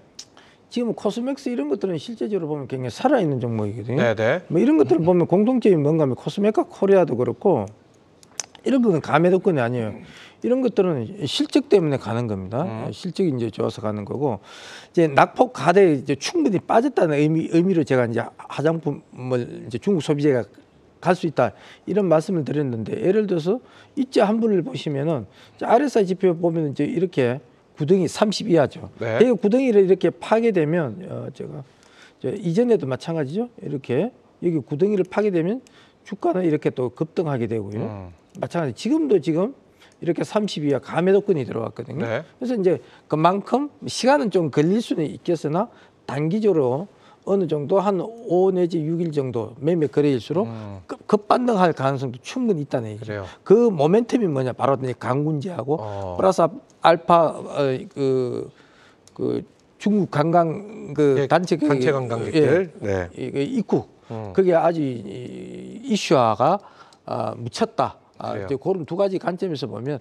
지금 코스맥스 이런 것들은 실제적으로 보면 굉장히 살아있는 종목이거든요. 네, 네. 뭐 이런 것들을 보면 공통점이 뭔가 하면 코스메카 코리아도 그렇고 이런 거는 가매도권이 아니에요. 이런 것들은 실적 때문에 가는 겁니다. 실적이 이제 좋아서 가는 거고 이제 낙폭 가대에 이제 충분히 빠졌다는 의미로 제가 이제 화장품을 이제 중국 소비재가 갈 수 있다 이런 말씀을 드렸는데 예를 들어서 이자 한 분을 보시면은 RSI 지표 보면 이제 이렇게 구덩이 30 이하죠. 네. 이 구덩이를 이렇게 파게 되면 제가 이전에도 마찬가지죠. 이렇게 여기 구덩이를 파게 되면 주가는 이렇게 또 급등하게 되고요. 마찬가지 지금 이렇게 30 이하 가매도권이 들어왔거든요. 네. 그래서 이제 그만큼 시간은 좀 걸릴 수는 있겠으나 단기적으로 어느 정도 한 5 내지 6일 정도 매매 거래일수록 급반등할 가능성도 충분히 있다는 얘기죠. 그래요. 그 모멘텀이 뭐냐 바로 강군제하고 플러스 알파 그 중국 관광 예, 단체 관광객들 네. 입국 그게 아주 이슈화가 묻혔다. 이제 그런 두 가지 관점에서 보면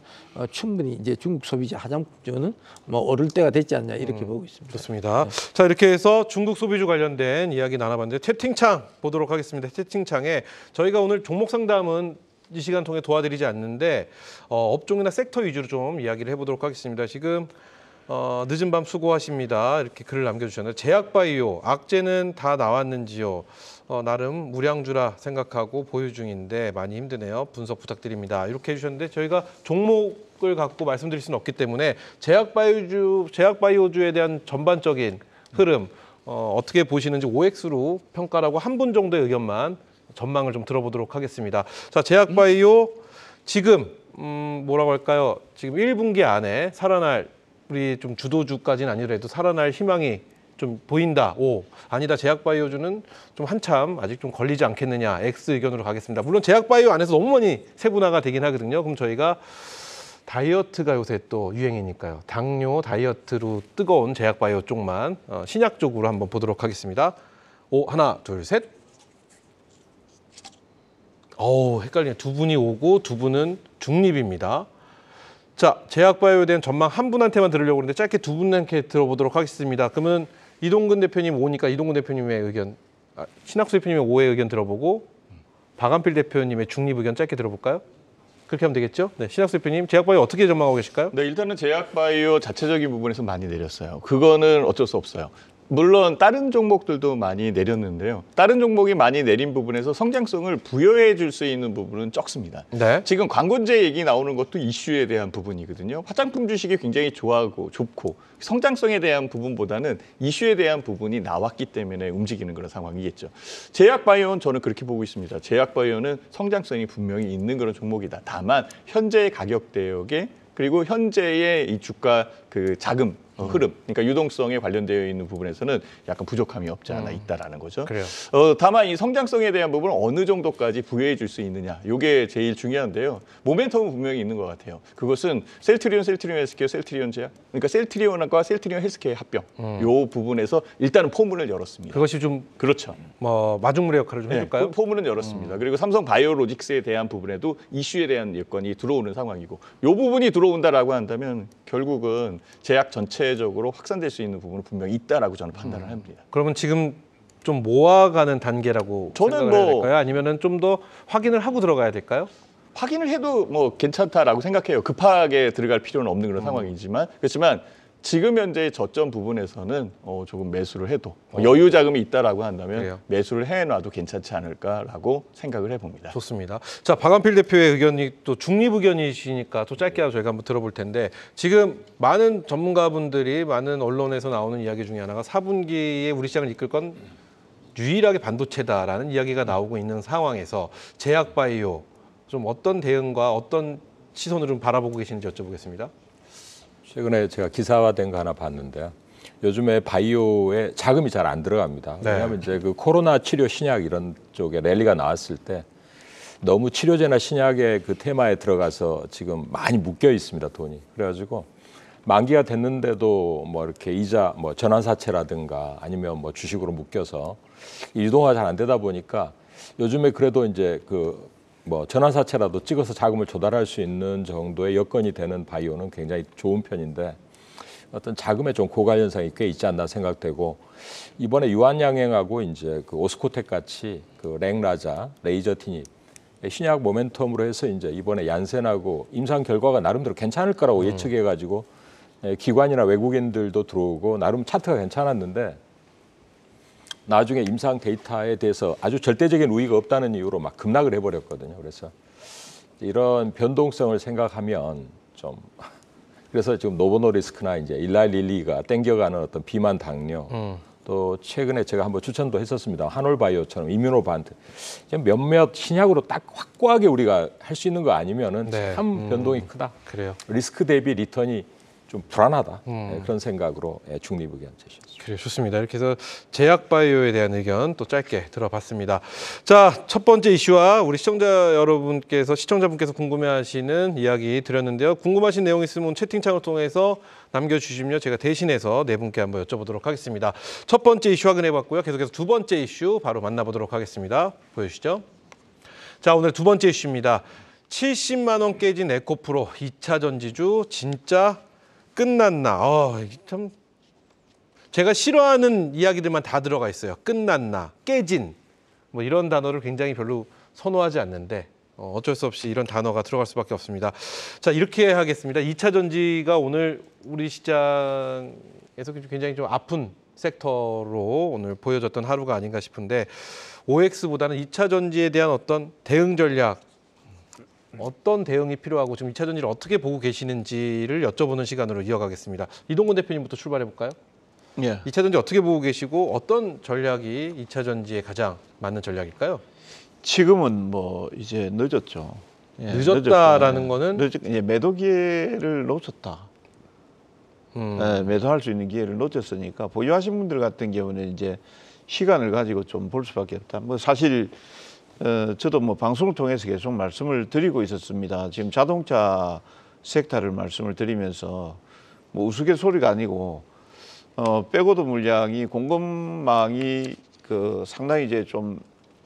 충분히 이제 중국 소비자 화장품주는 뭐 오를 때가 됐지 않냐 이렇게 보고 있습니다. 좋습니다. 자, 이렇게 해서 중국 소비주 관련된 이야기 나눠봤는데 채팅창 보도록 하겠습니다. 채팅창에 저희가 오늘 종목 상담은 이 시간 통해 도와드리지 않는데 업종이나 섹터 위주로 좀 이야기를 해보도록 하겠습니다. 지금 늦은 밤 수고하십니다. 이렇게 글을 남겨주셨는데 제약바이오, 악재는 다 나왔는지요? 나름 무량주라 생각하고 보유 중인데 많이 힘드네요. 분석 부탁드립니다. 이렇게 해주셨는데 저희가 종목을 갖고 말씀드릴 수는 없기 때문에 제약바이오주에 대한 전반적인 흐름 어떻게 보시는지 OX로 평가라고 한 분 정도의 의견만 전망을 좀 들어보도록 하겠습니다. 자, 제약바이오 지금 뭐라고 할까요? 지금 1분기 안에 살아날 우리 좀 주도주까지는 아니더라도 살아날 희망이 좀 보인다. O. 아니다. 제약바이오주는 좀 한참 아직 좀 걸리지 않겠느냐. X 의견으로 가겠습니다. 물론 제약바이오 안에서 너무 많이 세분화가 되긴 하거든요. 그럼 저희가 다이어트가 요새 또 유행이니까요. 당뇨 다이어트로 뜨거운 제약바이오 쪽만 신약 쪽으로 한번 보도록 하겠습니다. 오, 하나, 둘, 셋. 헷갈리네. 두 분이 오고 두 분은 중립입니다. 자, 제약바이오에 대한 전망 한 분한테만 들으려고 하는데 짧게 두 분한테 들어보도록 하겠습니다. 그러면 이동근 대표님 5니까 이동근 대표님의 의견, 신학수 대표님의 5의 의견 들어보고 박한필 대표님의 중립 의견 짧게 들어볼까요? 그렇게 하면 되겠죠? 네, 신학수 대표님, 제약바이오 어떻게 전망하고 계실까요? 네, 일단은 제약바이오 자체적인 부분에서 많이 내렸어요. 그거는 어쩔 수 없어요. 물론 다른 종목들도 많이 내렸는데요. 다른 종목이 많이 내린 부분에서 성장성을 부여해 줄 수 있는 부분은 적습니다. 네. 지금 광고제 얘기 나오는 것도 이슈에 대한 부분이거든요. 화장품 주식이 굉장히 좋아하고 좋고 성장성에 대한 부분보다는 이슈에 대한 부분이 나왔기 때문에 움직이는 그런 상황이겠죠. 제약바이오는 저는 그렇게 보고 있습니다. 제약바이오는 성장성이 분명히 있는 그런 종목이다. 다만 현재의 가격 대역에 그리고 현재의 이 주가 그 자금 흐름, 그러니까 유동성에 관련되어 있는 부분에서는 약간 부족함이 없지 않아 있다라는 거죠. 그래요. 다만 이 성장성에 대한 부분은 어느 정도까지 부여해 줄 수 있느냐, 이게 제일 중요한데요. 모멘텀은 분명히 있는 것 같아요. 그것은 셀트리온 헬스케어, 셀트리온 제약, 그러니까 셀트리온과 셀트리온 헬스케어의 합병, 요 부분에서 일단은 포문을 열었습니다. 그것이 좀 그렇죠. 마중물의 역할을 좀 해줄까요? 그 포문은 열었습니다. 그리고 삼성 바이오로직스에 대한 부분에도 이슈에 대한 여건이 들어오는 상황이고, 이 부분이 들어온다라고 한다면 결국은 제약 전체적으로 확산될 수 있는 부분은 분명히 있다라고 저는 판단을 합니다. 그러면 지금 좀 모아가는 단계라고 저는 생각을 해야 될까요? 아니면은 좀 더 확인을 하고 들어가야 될까요? 확인을 해도 뭐 괜찮다라고 생각해요. 급하게 들어갈 필요는 없는 그런 상황이지만, 그렇지만 지금 현재의 저점 부분에서는 조금 매수를 해도 여유 자금이 있다라고 한다면 그래요. 매수를 해놔도 괜찮지 않을까라고 생각을 해봅니다. 좋습니다. 자, 박완필 대표의 의견이 또 중립 의견이시니까 또 짧게 저희가 한번 들어볼 텐데, 지금 많은 전문가분들이 많은 언론에서 나오는 이야기 중에 하나가 4분기에 우리 시장을 이끌 건 유일하게 반도체다라는 이야기가 나오고 있는 상황에서 제약바이오 좀 어떤 대응과 어떤 시선으로 좀 바라보고 계시는지 여쭤보겠습니다. 최근에 제가 기사화된 거 하나 봤는데요. 요즘에 바이오에 자금이 잘 안 들어갑니다. 네. 왜냐하면 이제 그 코로나 치료 신약 이런 쪽에 랠리가 나왔을 때 너무 치료제나 신약의 그 테마에 들어가서 지금 많이 묶여 있습니다, 돈이. 그래가지고 만기가 됐는데도 뭐 이렇게 이자, 뭐 전환사채라든가 아니면 뭐 주식으로 묶여서 이동화 잘 안 되다 보니까 요즘에 그래도 이제 그 뭐 전환사채라도 찍어서 자금을 조달할 수 있는 정도의 여건이 되는 바이오는 굉장히 좋은 편인데, 어떤 자금의 좀 고갈 현상이 꽤 있지 않나 생각되고, 이번에 유한양행하고 이제 그 오스코텍 같이 그 랭라자, 레이저티닙 신약 모멘텀으로 해서 이제 이번에 얀센하고 임상 결과가 나름대로 괜찮을 거라고 예측해가지고 기관이나 외국인들도 들어오고 나름 차트가 괜찮았는데, 나중에 임상 데이터에 대해서 아주 절대적인 우위가 없다는 이유로 막 급락을 해버렸거든요. 그래서 이런 변동성을 생각하면 좀, 그래서 지금 노보노리스크나 이제 일라릴리가 땡겨가는 어떤 비만 당뇨, 또 최근에 제가 한번 추천도 했었습니다. 한올바이오처럼 이뮤노반트, 몇몇 신약으로 딱 확고하게 우리가 할 수 있는 거 아니면은 네. 참 변동이 크다. 그래요. 리스크 대비 리턴이 좀 불안하다. 그런 생각으로 중립 의견 제시했습니다. 그래, 좋습니다. 이렇게 해서 제약바이오에 대한 의견 또 짧게 들어봤습니다. 자, 첫 번째 이슈와 우리 시청자분께서 궁금해하시는 이야기 드렸는데요. 궁금하신 내용 있으면 채팅창을 통해서 남겨주시면 제가 대신해서 네 분께 한번 여쭤보도록 하겠습니다. 첫 번째 이슈 확인해봤고요. 계속해서 두 번째 이슈 바로 만나보도록 하겠습니다. 보여주시죠. 자, 오늘 두 번째 이슈입니다. 70만 원 깨진 에코프로 2차 전지주 진짜 끝났나? 참 제가 싫어하는 이야기들만 다 들어가 있어요. 끝났나, 깨진, 뭐 이런 단어를 굉장히 별로 선호하지 않는데 어쩔 수 없이 이런 단어가 들어갈 수밖에 없습니다. 자, 이렇게 하겠습니다. 2차 전지가 오늘 우리 시장에서 굉장히 좀 아픈 섹터로 오늘 보여졌던 하루가 아닌가 싶은데, OX보다는 2차 전지에 대한 어떤 대응 전략, 어떤 대응이 필요하고 지금 2차 전지를 어떻게 보고 계시는지를 여쭤보는 시간으로 이어가겠습니다. 이동건 대표님부터 출발해 볼까요? 예. 2차 전지 어떻게 보고 계시고 어떤 전략이 2차 전지에 가장 맞는 전략일까요? 지금은 뭐 이제 늦었죠. 예, 늦었다라는 거는 이제 매도 기회를 놓쳤다. 예, 매도할 수 있는 기회를 놓쳤으니까 보유하신 분들 같은 경우는 이제 시간을 가지고 좀 볼 수밖에 없다. 뭐 사실 저도 뭐 방송을 통해서 계속 말씀을 드리고 있었습니다. 지금 자동차 섹터를 말씀을 드리면서 뭐 우스갯소리가 아니고 백오더 물량이 공급망이 상당히 이제 좀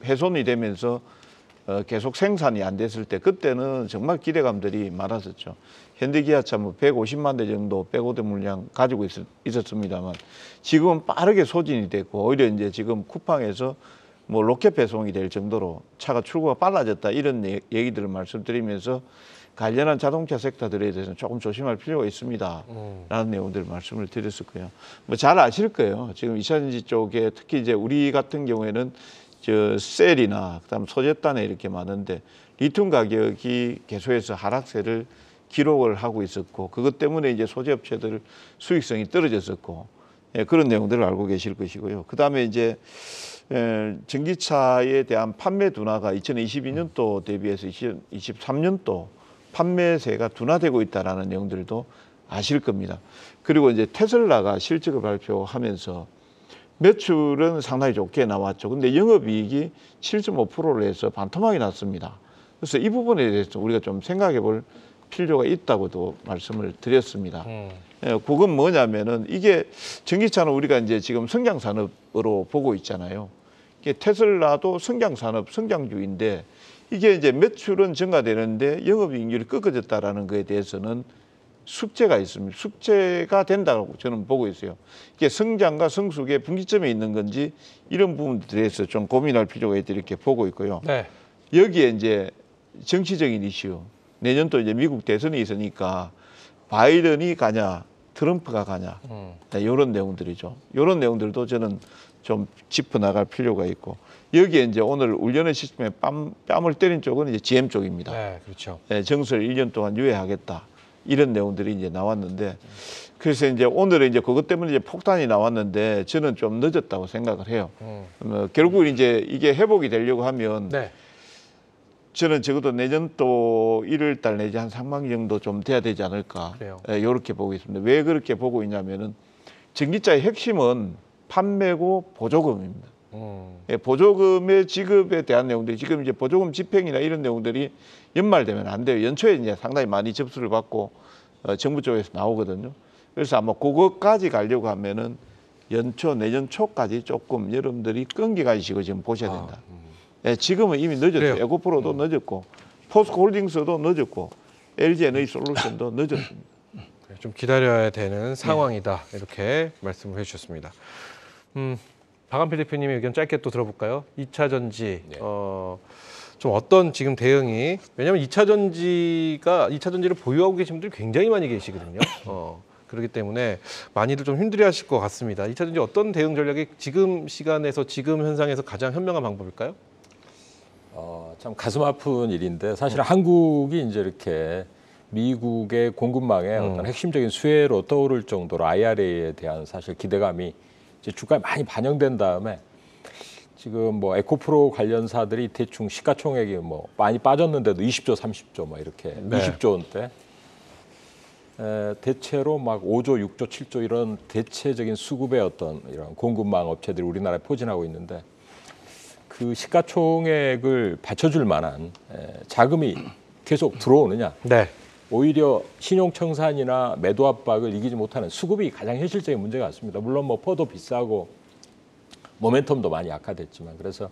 훼손이 되면서 계속 생산이 안 됐을 때, 그때는 정말 기대감들이 많았었죠. 현대기아차 뭐 150만 대 정도 백오더 물량 가지고 있었습니다만 지금은 빠르게 소진이 됐고, 오히려 이제 지금 쿠팡에서 뭐 로켓 배송이 될 정도로 차가 출고가 빨라졌다, 이런 얘기들을 말씀드리면서 관련한 자동차 섹터들에 대해서는 조금 조심할 필요가 있습니다. 라는 내용들을 말씀을 드렸었고요. 뭐 잘 아실 거예요. 지금 2차전지 쪽에 특히 이제 우리 같은 경우에는 저 셀이나 그다음 소재단에 이렇게 많은데 리튬 가격이 계속해서 하락세를 기록을 하고 있었고 그것 때문에 이제 소재 업체들 수익성이 떨어졌었고 예, 그런 내용들을 알고 계실 것이고요. 그다음에 이제 전기차에 대한 판매 둔화가 2022년도 대비해서 2023년도 판매세가 둔화되고 있다라는 내용들도 아실 겁니다. 그리고 이제 테슬라가 실적을 발표하면서 매출은 상당히 좋게 나왔죠. 근데 영업이익이 7.5%로 해서 반토막이 났습니다. 그래서 이 부분에 대해서 우리가 좀 생각해 볼 필요가 있다고도 말씀을 드렸습니다. 그건 뭐냐면은 이게 전기차는 우리가 이제 지금 성장 산업으로 보고 있잖아요. 이게 테슬라도 성장 산업, 성장주인데 이게 이제 매출은 증가되는데 영업이익률이 꺾어졌다라는 것에 대해서는 숙제가 있습니다. 숙제가 된다고 저는 보고 있어요. 이게 성장과 성숙의 분기점에 있는 건지 이런 부분들에 대해서 좀 고민할 필요가 있다 이렇게 보고 있고요. 네. 여기에 이제 정치적인 이슈, 내년 또 이제 미국 대선이 있으니까 바이든이 가냐, 트럼프가 가냐, 네, 이런 내용들이죠. 이런 내용들도 저는 좀 짚어 나갈 필요가 있고 여기에 이제 오늘 울려는 시스템에 뺨을 때린 쪽은 이제 GM 쪽입니다. 네, 그렇죠. 네, 정설 1년 동안 유예하겠다. 이런 내용들이 이제 나왔는데 그래서 이제 오늘은 이제 그것 때문에 이제 폭탄이 나왔는데 저는 좀 늦었다고 생각을 해요. 결국 이제 이게 회복이 되려고 하면 네. 저는 적어도 내년도 1월 달 내지 한 상반기 정도 좀 돼야 되지 않을까. 그래요. 예, 이렇게 보고 있습니다. 왜 그렇게 보고 있냐면은 전기차의 핵심은 판매고 보조금입니다. 예, 보조금의 지급에 대한 내용들이 지금 이제 보조금 집행이나 이런 내용들이 연말 되면 안 돼요. 연초에 이제 상당히 많이 접수를 받고 정부 쪽에서 나오거든요. 그래서 아마 그것까지 가려고 하면은 연초, 내년 초까지 조금 여러분들이 끈기 가지시고 지금 보셔야 된다. 예, 지금은 이미 늦었어요. 그래요. 에코프로도 늦었고, 포스코홀딩스도 늦었고, LG에너지솔루션도 늦었습니다. 좀 기다려야 되는 상황이다. 이렇게 말씀을 해주셨습니다. 박한필 대표님의 의견 짧게 또 들어볼까요? 2차 전지 좀 어떤 지금 대응이 왜냐하면 2차 전지를 보유하고 계신 분들이 굉장히 많이 계시거든요. 그렇기 때문에 많이들 좀 힘들어하실 것 같습니다. 2차 전지 어떤 대응 전략이 지금 시간에서 지금 현상에서 가장 현명한 방법일까요? 참 가슴 아픈 일인데 사실 한국이 이제 이렇게 미국의 공급망의 어떤 핵심적인 수혜로 떠오를 정도로 IRA에 대한 사실 기대감이 이제 주가에 많이 반영된 다음에 지금 뭐 에코프로 관련사들이 대충 시가총액이 뭐 많이 빠졌는데도 20조, 30조 뭐 이렇게 20조 원대 대체로 막 5조, 6조, 7조 이런 대체적인 수급의 어떤 이런 공급망 업체들이 우리나라에 포진하고 있는데 그 시가총액을 받쳐줄 만한 자금이 계속 들어오느냐. 네. 오히려 신용청산이나 매도 압박을 이기지 못하는 수급이 가장 현실적인 문제가 같습니다. 물론 뭐 퍼도 비싸고 모멘텀도 많이 약화됐지만 그래서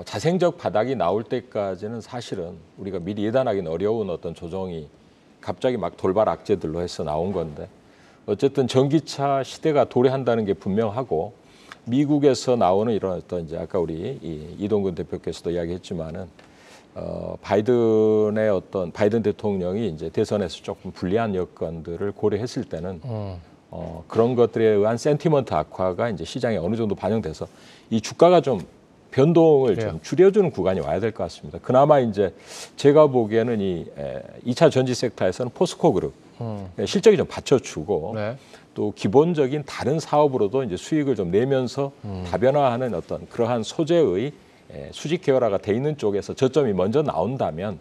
자생적 바닥이 나올 때까지는 사실은 우리가 미리 예단하기는 어려운 어떤 조정이 갑자기 막 돌발 악재들로 해서 나온 건데 어쨌든 전기차 시대가 도래한다는 게 분명하고 미국에서 나오는 이런 어떤 이제 아까 우리 이동근 대표께서도 이야기했지만은 바이든 대통령이 이제 대선에서 조금 불리한 여건들을 고려했을 때는 그런 것들에 의한 센티먼트 악화가 이제 시장에 어느 정도 반영돼서 이 주가가 좀 변동을 좀 줄여주는 구간이 와야 될 것 같습니다. 그나마 이제 제가 보기에는 이 2차 전지 섹터에서는 포스코 그룹 실적이 좀 받쳐주고 또 기본적인 다른 사업으로도 이제 수익을 좀 내면서 다변화하는 어떤 그러한 소재의 수직 계열화가 돼 있는 쪽에서 저점이 먼저 나온다면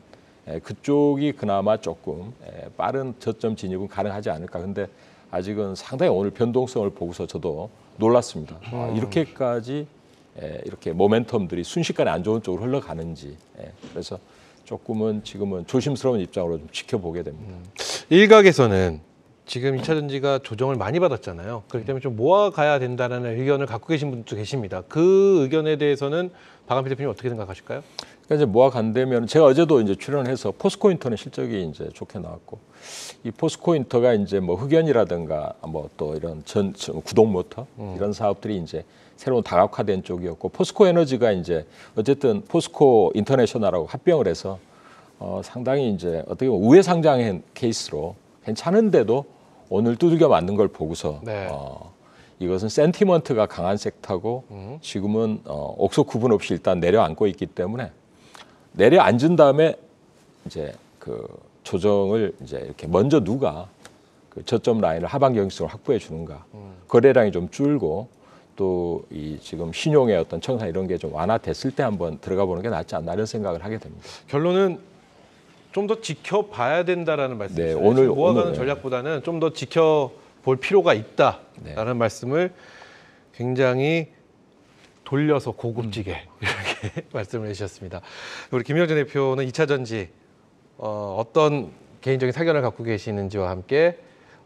그쪽이 그나마 조금 빠른 저점 진입은 가능하지 않을까. 근데 아직은 상당히 오늘 변동성을 보고서 저도 놀랐습니다. 이렇게까지 이렇게 모멘텀들이 순식간에 안 좋은 쪽으로 흘러가는지. 그래서 조금은 지금은 조심스러운 입장으로 좀 지켜보게 됩니다. 일각에서는 지금 2차 전지가 조정을 많이 받았잖아요. 그렇기 때문에 좀 모아가야 된다는 의견을 갖고 계신 분도 계십니다. 그 의견에 대해서는 박한필 대표님 어떻게 생각하실까요? 그러니까 이제 모아간다면 제가 어제도 이제 출연해서 포스코 인터넷 실적이 이제 좋게 나왔고 이 포스코 인터가 이제 뭐 흑연이라든가 뭐 또 이런 구동 모터 이런 사업들이 이제 새로운 다각화된 쪽이었고 포스코 에너지가 이제 어쨌든 포스코 인터내셔널하고 합병을 해서 상당히 이제 어떻게 보면 우회 상장한 케이스로 괜찮은데도 오늘 두들겨 맞는 걸 보고서 네. 이것은 센티먼트가 강한 섹터고 지금은 옥석 구분 없이 일단 내려앉고 있기 때문에 내려앉은 다음에 이제 그 조정을 이제 이렇게 먼저 누가 그 저점 라인을 하반 경직성을 확보해 주는가, 거래량이 좀 줄고 또 이 지금 신용의 어떤 청산 이런 게 좀 완화됐을 때 한번 들어가 보는 게 낫지 않나 이런 생각을 하게 됩니다. 결론은 좀 더 지켜봐야 된다라는 말씀이세요. 네, 오늘 모아가는 오늘, 전략보다는 좀 더 지켜볼 필요가 있다라는 말씀을 굉장히 돌려서 고급지게 이렇게 말씀을 해주셨습니다. 우리 김영준 대표는 2차 전지 어떤 개인적인 사견을 갖고 계시는지와 함께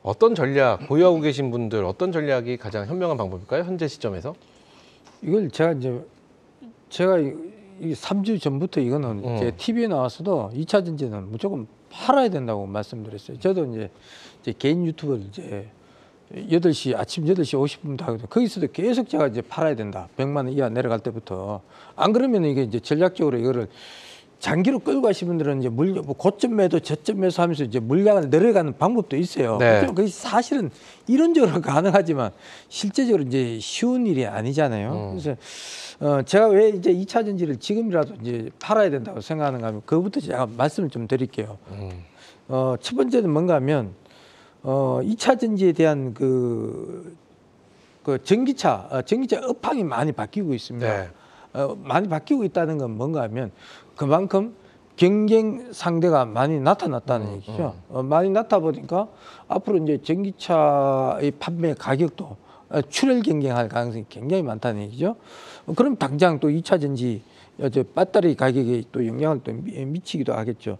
어떤 전략 보유하고 계신 분들 어떤 전략이 가장 현명한 방법일까요? 현재 시점에서? 이걸 제가 이 3주 전부터 이거는 제 TV에 나와서도 2차 전지는 무조건 팔아야 된다고 말씀드렸어요. 저도 이제 개인 유튜브를 이제 8시 아침 8시 50분 다 하거든요. 거기서도 계속 제가 이제 팔아야 된다. 100만 원 이하 내려갈 때부터. 안 그러면 이게 이제 전략적으로 이거를 장기로 끌고 가시는 분들은 이제 뭐 고점 매도 저점 매수 하면서 이제 물량을 내려가는 방법도 있어요. 네. 그게 사실은 이론적으로 가능하지만 실제적으로 이제 쉬운 일이 아니잖아요. 그래서 제가 왜 이제 2차 전지를 지금이라도 이제 팔아야 된다고 생각하는가 하면 그거부터 제가 말씀을 좀 드릴게요. 첫 번째는 뭔가 하면 2차 전지에 대한 그 전기차 업황이 많이 바뀌고 있습니다. 네. 많이 바뀌고 있다는 건 뭔가 하면 그만큼 경쟁 상대가 많이 나타났다는 얘기죠. 많이 나타 보니까 앞으로 이제 전기차의 판매 가격도 출혈 경쟁할 가능성이 굉장히 많다는 얘기죠. 그럼 당장 또 2차 전지 배터리 가격에 또 영향을 또 미치기도 하겠죠.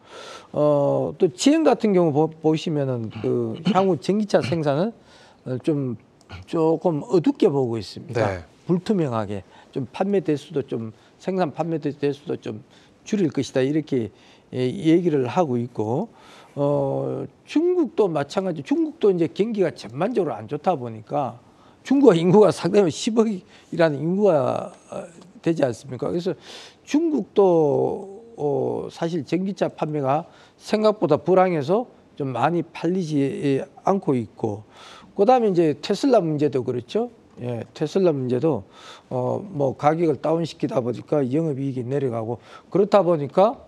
또 GM 같은 경우 보시면은 그 향후 전기차 생산을 조금 어둡게 보고 있습니다. 네. 불투명하게 좀 판매 대수도 좀 생산 판매 대수도 좀 줄일 것이다 이렇게 얘기를 하고 있고 중국도 마찬가지. 중국도 이제 경기가 전반적으로 안 좋다 보니까 중국 인구가 상당히 10억이라는 인구가 되지 않습니까? 그래서 중국도 사실 전기차 판매가 생각보다 불황해서 좀 많이 팔리지 않고 있고, 그다음에 이제 테슬라 문제도 그렇죠. 예, 테슬라 문제도 뭐 가격을 다운시키다 보니까 영업이익이 내려가고 그렇다 보니까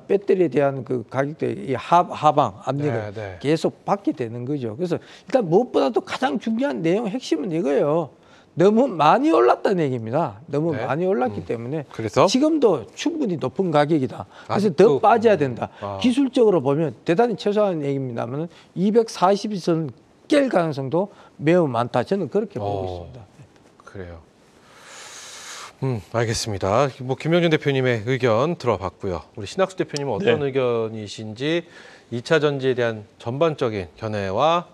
배터리에 대한 그 가격대 하방 압력을 계속 받게 되는 거죠. 그래서 일단 무엇보다도 가장 중요한 내용 핵심은 이거예요. 너무 많이 올랐다는 얘기입니다. 너무 많이 올랐기 때문에 그래서? 지금도 충분히 높은 가격이다. 그래서 더 빠져야 된다. 기술적으로 보면 대단히 최소한 얘기입니다만 240선 깰 가능성도 매우 많다. 저는 그렇게 보고 있습니다. 그래요. 알겠습니다. 뭐 김영준 대표님의 의견 들어봤고요. 우리 신학수 대표님은 어떤 의견이신지 2차 전지에 대한 전반적인 견해와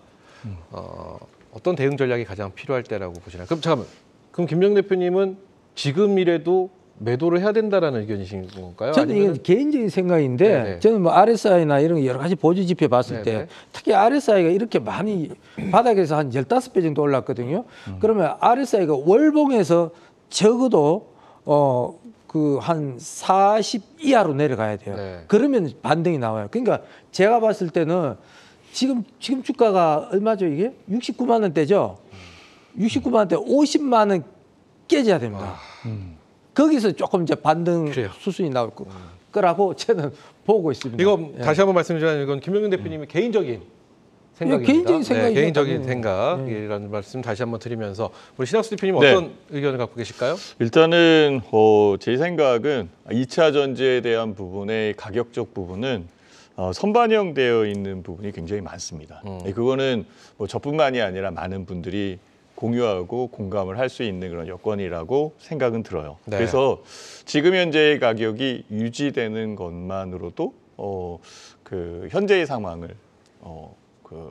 어떤 대응 전략이 가장 필요할 때라고 보시나요? 그럼 잠깐만. 그럼 김영준 대표님은 지금이라도 매도를 해야 된다라는 의견이신 건가요? 저는 이건 개인적인 생각인데 네네. 저는 뭐 RSI나 이런 여러 가지 보조 지표 봤을 때 특히 RSI가 이렇게 많이 바닥에서 한 15배 정도 올랐거든요. 그러면 RSI가 월봉에서 적어도 그 한 40 이하로 내려가야 돼요. 네. 그러면 반등이 나와요. 그러니까 제가 봤을 때는 지금 주가가 얼마죠 이게? 69만 원대죠. 69만 원대 50만 원 깨져야 됩니다. 거기서 조금 이제 반등 수순이 나올 거라고 저는 보고 있습니다. 이거 다시 한번 말씀드리면 이건 김영준 대표님의 개인적인 생각입니다. 개인적인 생각이죠. 개인적인 생각이라는 말씀 다시 한번 드리면서 우리 신학수 대표님 어떤 의견을 갖고 계실까요? 일단은 제 생각은 2차 전지에 대한 부분의 가격적 부분은 선반영되어 있는 부분이 굉장히 많습니다. 그거는 뭐 저뿐만이 아니라 많은 분들이 공유하고 공감을 할 수 있는 그런 여건이라고 생각은 들어요. 네. 그래서 지금 현재의 가격이 유지되는 것만으로도 그 현재의 상황을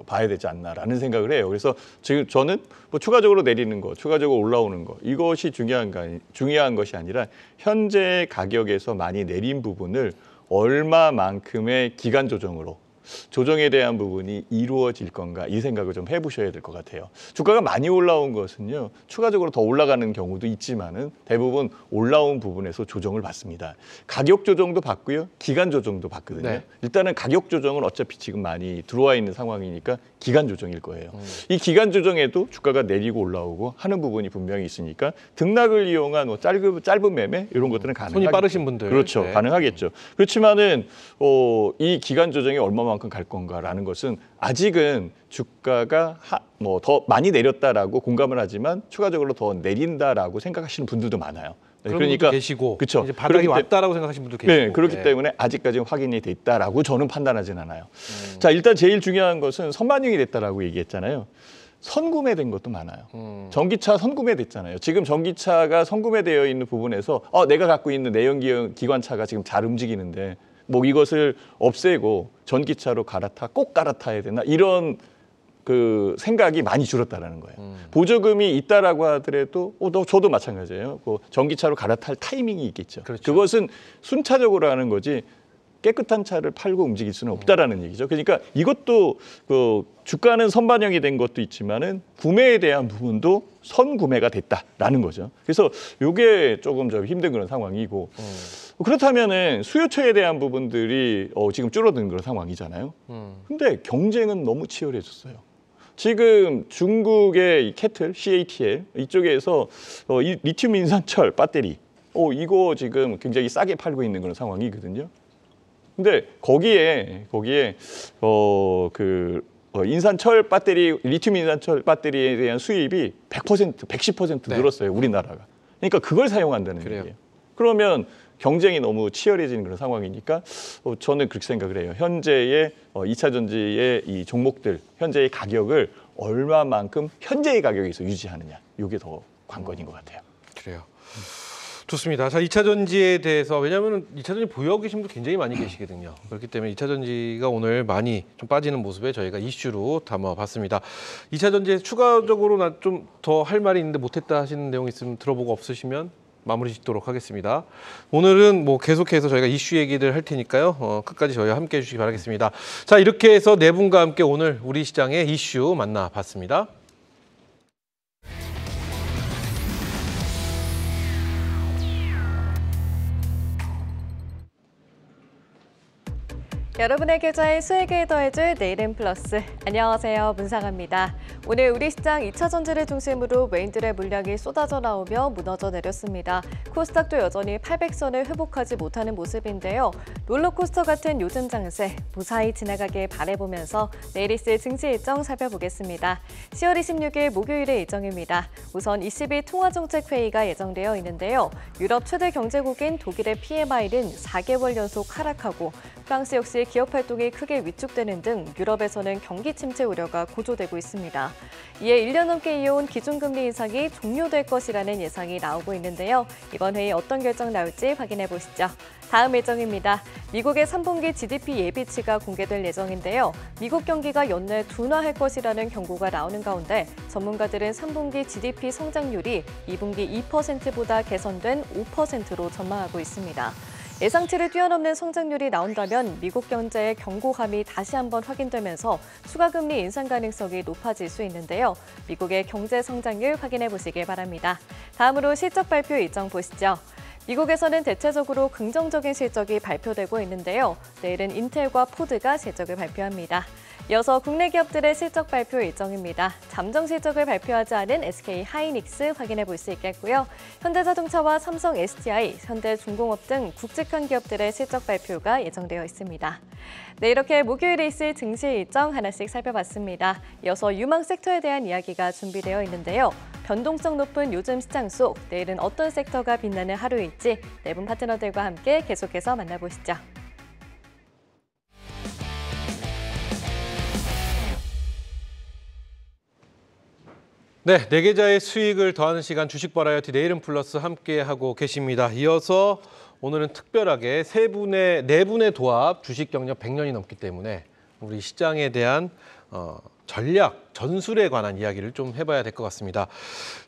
봐야 되지 않나라는 생각을 해요. 그래서 지금 저는 뭐 추가적으로 내리는 거, 추가적으로 올라오는 거 이것이 중요한 것이 아니라 현재 가격에서 많이 내린 부분을 얼마만큼의 기간 조정으로 조정에 대한 부분이 이루어질 건가 이 생각을 좀 해보셔야 될 것 같아요. 주가가 많이 올라온 것은요. 추가적으로 더 올라가는 경우도 있지만은 대부분 올라온 부분에서 조정을 받습니다. 가격 조정도 받고요. 기간 조정도 받거든요. 네. 일단은 가격 조정은 어차피 지금 많이 들어와 있는 상황이니까 기간 조정일 거예요. 이 기간 조정에도 주가가 내리고 올라오고 하는 부분이 분명히 있으니까 등락을 이용한 뭐 짧은 매매 이런 것들은 가능하겠죠. 손이 빠르신 분들. 그렇죠. 네. 가능하겠죠. 그렇지만은 이 기간 조정이 얼마만큼 갈 건가라는 것은 아직은 주가가 뭐 더 많이 내렸다라고 공감을 하지만 추가적으로 더 내린다라고 생각하시는 분들도 많아요. 그런 분도 계시고 그쵸. 이제 바닥이 왔다라고 생각하시는 분도 계시고. 네, 그렇기 네. 때문에 아직까지는 확인이 돼 있다라고 저는 판단하진 않아요. 자, 일단 제일 중요한 것은 선반영이 됐다라고 얘기했잖아요. 선구매된 것도 많아요. 전기차 선구매됐잖아요. 지금 전기차가 선구매되어 있는 부분에서 내가 갖고 있는 내연기관차가 지금 잘 움직이는데 뭐 이것을 없애고 전기차로 꼭 갈아타야 되나 이런 그 생각이 많이 줄었다라는 거예요. 보조금이 있다라고 하더라도 저도 마찬가지예요. 그 전기차로 갈아탈 타이밍이 있겠죠. 그렇죠. 그것은 순차적으로 하는 거지 깨끗한 차를 팔고 움직일 수는 없다라는 얘기죠. 그러니까 이것도 그 주가는 선반영이 된 것도 있지만은 구매에 대한 부분도 선구매가 됐다라는 거죠. 그래서 이게 조금 좀 힘든 그런 상황이고 그렇다면은 수요처에 대한 부분들이 지금 줄어든 그런 상황이잖아요. 근데 경쟁은 너무 치열해졌어요. 지금 중국의 이 캐틀, CATL 이쪽에서 이 리튬 인산철 배터리 이거 지금 굉장히 싸게 팔고 있는 그런 상황이거든요. 근데 거기에 인산철 배터리, 리튬 인산철 배터리에 대한 수입이 100%, 110% 네. 늘었어요, 우리나라가. 그러니까 그걸 사용한다는 그래요. 얘기예요. 그러면 경쟁이 너무 치열해지는 그런 상황이니까 저는 그렇게 생각을 해요. 현재의 2차 전지의 이 종목들, 현재의 가격을 얼마만큼 현재의 가격에서 유지하느냐, 이게 더 관건인 것 같아요. 그래요. 좋습니다. 자, 2차 전지에 대해서 왜냐하면 2차 전지 보유하고 계신 분 굉장히 많이 계시거든요. 그렇기 때문에 2차 전지가 오늘 많이 좀 빠지는 모습에 저희가 이슈로 담아봤습니다. 2차 전지에 추가적으로 나 좀 더 할 말이 있는데 못했다 하시는 내용 있으면 들어보고 없으시면 마무리 짓도록 하겠습니다. 오늘은 뭐 계속해서 저희가 이슈 얘기를 할 테니까요. 끝까지 저희와 함께 해주시기 바라겠습니다. 자, 이렇게 해서 네 분과 함께 오늘 우리 시장의 이슈 만나봤습니다. 여러분의 계좌에 수익을 더해줄 내일은 플러스. 안녕하세요, 문상아입니다. 오늘 우리 시장 2차 전지를 중심으로 외인들의 물량이 쏟아져 나오며 무너져 내렸습니다. 코스닥도 여전히 800선을 회복하지 못하는 모습인데요. 롤러코스터 같은 요즘 장세 무사히 지나가길 바라보면서 내일 있을 증시 일정 살펴보겠습니다. 10월 26일 목요일의 일정입니다. 우선 22 통화정책회의가 예정되어 있는데요. 유럽 최대 경제국인 독일의 PMI는 4개월 연속 하락하고 프랑스 역시 기업 활동이 크게 위축되는 등 유럽에서는 경기 침체 우려가 고조되고 있습니다. 이에 1년 넘게 이어온 기준금리 인상이 종료될 것이라는 예상이 나오고 있는데요. 이번 회의 어떤 결정 나올지 확인해 보시죠. 다음 일정입니다. 미국의 3분기 GDP 예비치가 공개될 예정인데요. 미국 경기가 연내 둔화할 것이라는 경고가 나오는 가운데 전문가들은 3분기 GDP 성장률이 2분기 2%보다 개선된 5%로 전망하고 있습니다. 예상치를 뛰어넘는 성장률이 나온다면 미국 경제의 견고함이 다시 한번 확인되면서 추가 금리 인상 가능성이 높아질 수 있는데요. 미국의 경제 성장률 확인해 보시길 바랍니다. 다음으로 실적 발표 일정 보시죠. 미국에서는 대체적으로 긍정적인 실적이 발표되고 있는데요. 내일은 인텔과 포드가 실적을 발표합니다. 이어서 국내 기업들의 실적 발표 일정입니다. 잠정 실적을 발표하지 않은 SK 하이닉스 확인해 볼 수 있겠고요. 현대자동차와 삼성 SDI, 현대중공업 등 굵직한 기업들의 실적 발표가 예정되어 있습니다. 네, 이렇게 목요일에 있을 증시 일정 하나씩 살펴봤습니다. 이어서 유망 섹터에 대한 이야기가 준비되어 있는데요. 변동성 높은 요즘 시장 속 내일은 어떤 섹터가 빛나는 하루일지 네 분 파트너들과 함께 계속해서 만나보시죠. 네, 네 계좌의 수익을 더하는 시간 주식 버라이어티 내일은 플러스 함께하고 계십니다. 이어서 오늘은 특별하게 네 분의 도합 주식 경력 100년이 넘기 때문에 우리 시장에 대한 전략, 전술에 관한 이야기를 좀 해봐야 될 것 같습니다.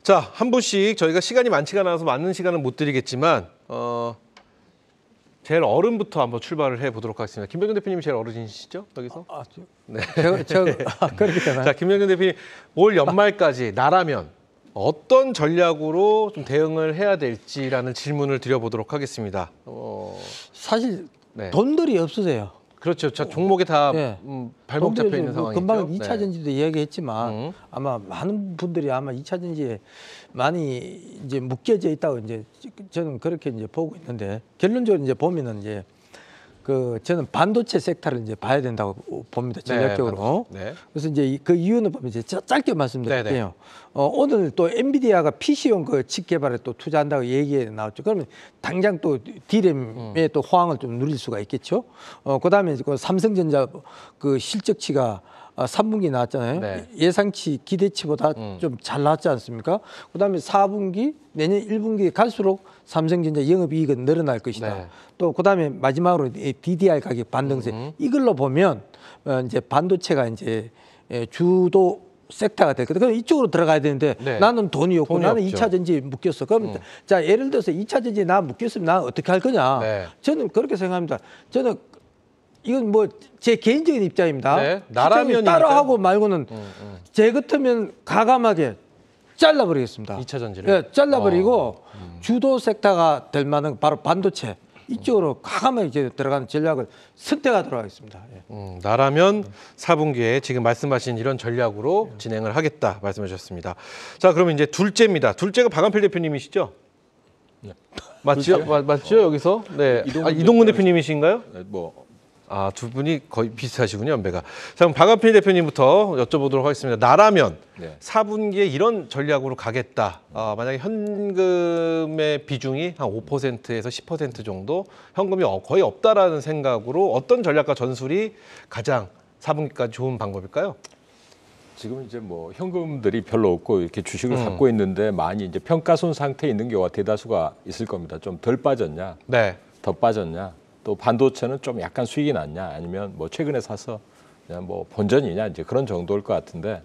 자, 한 분씩 저희가 시간이 많지가 않아서 많은 시간은 못 드리겠지만 제일 어른부터 한번 출발을 해 보도록 하겠습니다. 김병준 대표님이 제일 어르신이시죠? 여기서? 네. 제가 그렇게 되나요? 자, 김병준 대표님 올 연말까지 나라면 어떤 전략으로 좀 대응을 해야 될지라는 질문을 드려보도록 하겠습니다. 사실 네. 돈들이 없으세요. 그렇죠. 자, 종목에 다 네. 발목 잡혀 있는 상황이죠. 금방 2차 네. 전지도 이야기했지만 아마 많은 분들이 아마 2차 전지에 많이 이제 묶여져 있다고 이제 저는 그렇게 이제 보고 있는데 결론적으로 이제 보면은 이제 저는 반도체 섹터를 이제 봐야 된다고 봅니다. 전략적으로. 네. 그래서 이제 그 이유는 보면 이제 짧게 말씀드릴게요. 네네. 오늘 또 엔비디아가 PC용 그 칩 개발에 또 투자한다고 얘기 나왔죠. 그러면 당장 또 D램에 또 호황을 좀 누릴 수가 있겠죠. 그다음에 그 삼성전자 그 실적치가 3분기 나왔잖아요. 네. 예상치 기대치보다 좀 잘 나왔지 않습니까? 그다음에 4분기 내년 1분기 갈수록 삼성전자 영업이익은 늘어날 것이다. 네. 또 그다음에 마지막으로 DDR 가격 반등세 이걸로 보면 이제 반도체가 이제 주도 섹터가 될 거다. 그럼 이쪽으로 들어가야 되는데 네. 나는 돈이 없고 돈이 나는 없죠. 2차 전지에 묶였어. 그럼 자 예를 들어서 2차 전지에 나 묶였으면 나 어떻게 할 거냐? 네. 저는 그렇게 생각합니다. 저는 이건 뭐 제 개인적인 입장입니다. 네. 나라면이니까요. 따라하고 말고는 제 같으면 가감하게 잘라버리겠습니다. 2차 전지를. 예, 잘라버리고 주도 섹터가 될 만한 바로 반도체 이쪽으로 가감하게 이제 들어가는 전략을 선택하도록 하겠습니다. 예. 나라면 4분기에 지금 말씀하신 이런 전략으로 진행을 하겠다 말씀해 주셨습니다. 자, 그러면 이제 둘째입니다. 둘째가 박한필 대표님이시죠? 네. 맞죠? 맞죠? 여기서? 네. 이동근 대표님이신가요? 뭐 두 분이 거의 비슷하시군요, 연배가. 자, 그럼 박한필 대표님부터 여쭤보도록 하겠습니다. 나라면 네. 4분기에 이런 전략으로 가겠다. 만약에 현금의 비중이 한 5%에서 10% 정도 현금이 거의 없다라는 생각으로 어떤 전략과 전술이 가장 4분기까지 좋은 방법일까요? 지금 이제 뭐 현금들이 별로 없고 이렇게 주식을 갖고 있는데 많이 이제 평가손 상태에 있는 경우가 대다수가 있을 겁니다. 좀 덜 빠졌냐, 네. 더 빠졌냐, 또 반도체는 좀 약간 수익이 났냐, 아니면 뭐 최근에 사서 그냥 뭐 본전이냐 이제 그런 정도일 것 같은데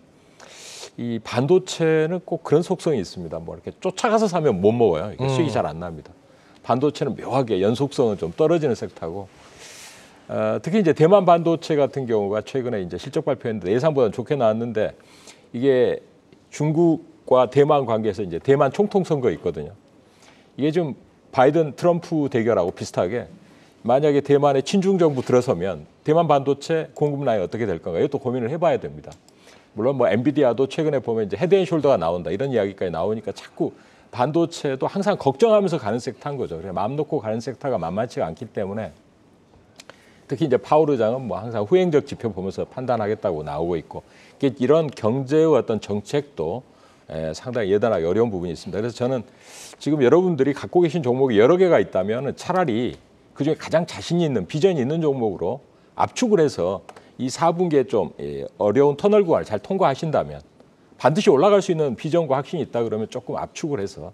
이 반도체는 꼭 그런 속성이 있습니다. 뭐 이렇게 쫓아가서 사면 못 먹어요. 이게 수익이 잘 안 납니다. 반도체는 묘하게 연속성은 좀 떨어지는 섹터고 특히 이제 대만 반도체 같은 경우가 최근에 이제 실적 발표했는데 예상보다는 좋게 나왔는데 이게 중국과 대만 관계에서 이제 대만 총통 선거 있거든요. 이게 좀 바이든 트럼프 대결하고 비슷하게 만약에 대만의 친중 정부 들어서면 대만 반도체 공급 라인 어떻게 될 건가 이것도 고민을 해봐야 됩니다. 물론 뭐 엔비디아도 최근에 보면 이제 헤드앤숄더가 나온다 이런 이야기까지 나오니까 자꾸 반도체도 항상 걱정하면서 가는 섹터인 거죠. 그래서 마음 놓고 가는 섹터가 만만치가 않기 때문에 특히 이제 파월 의장은 뭐 항상 후행적 지표 보면서 판단하겠다고 나오고 있고 이런 경제의 어떤 정책도 상당히 예단하기 어려운 부분이 있습니다. 그래서 저는 지금 여러분들이 갖고 계신 종목이 여러 개가 있다면 차라리 그중에 가장 자신 있는 비전이 있는 종목으로 압축을 해서 이 4분기에 좀 어려운 터널 구간을 잘 통과하신다면 반드시 올라갈 수 있는 비전과 확신이 있다 그러면 조금 압축을 해서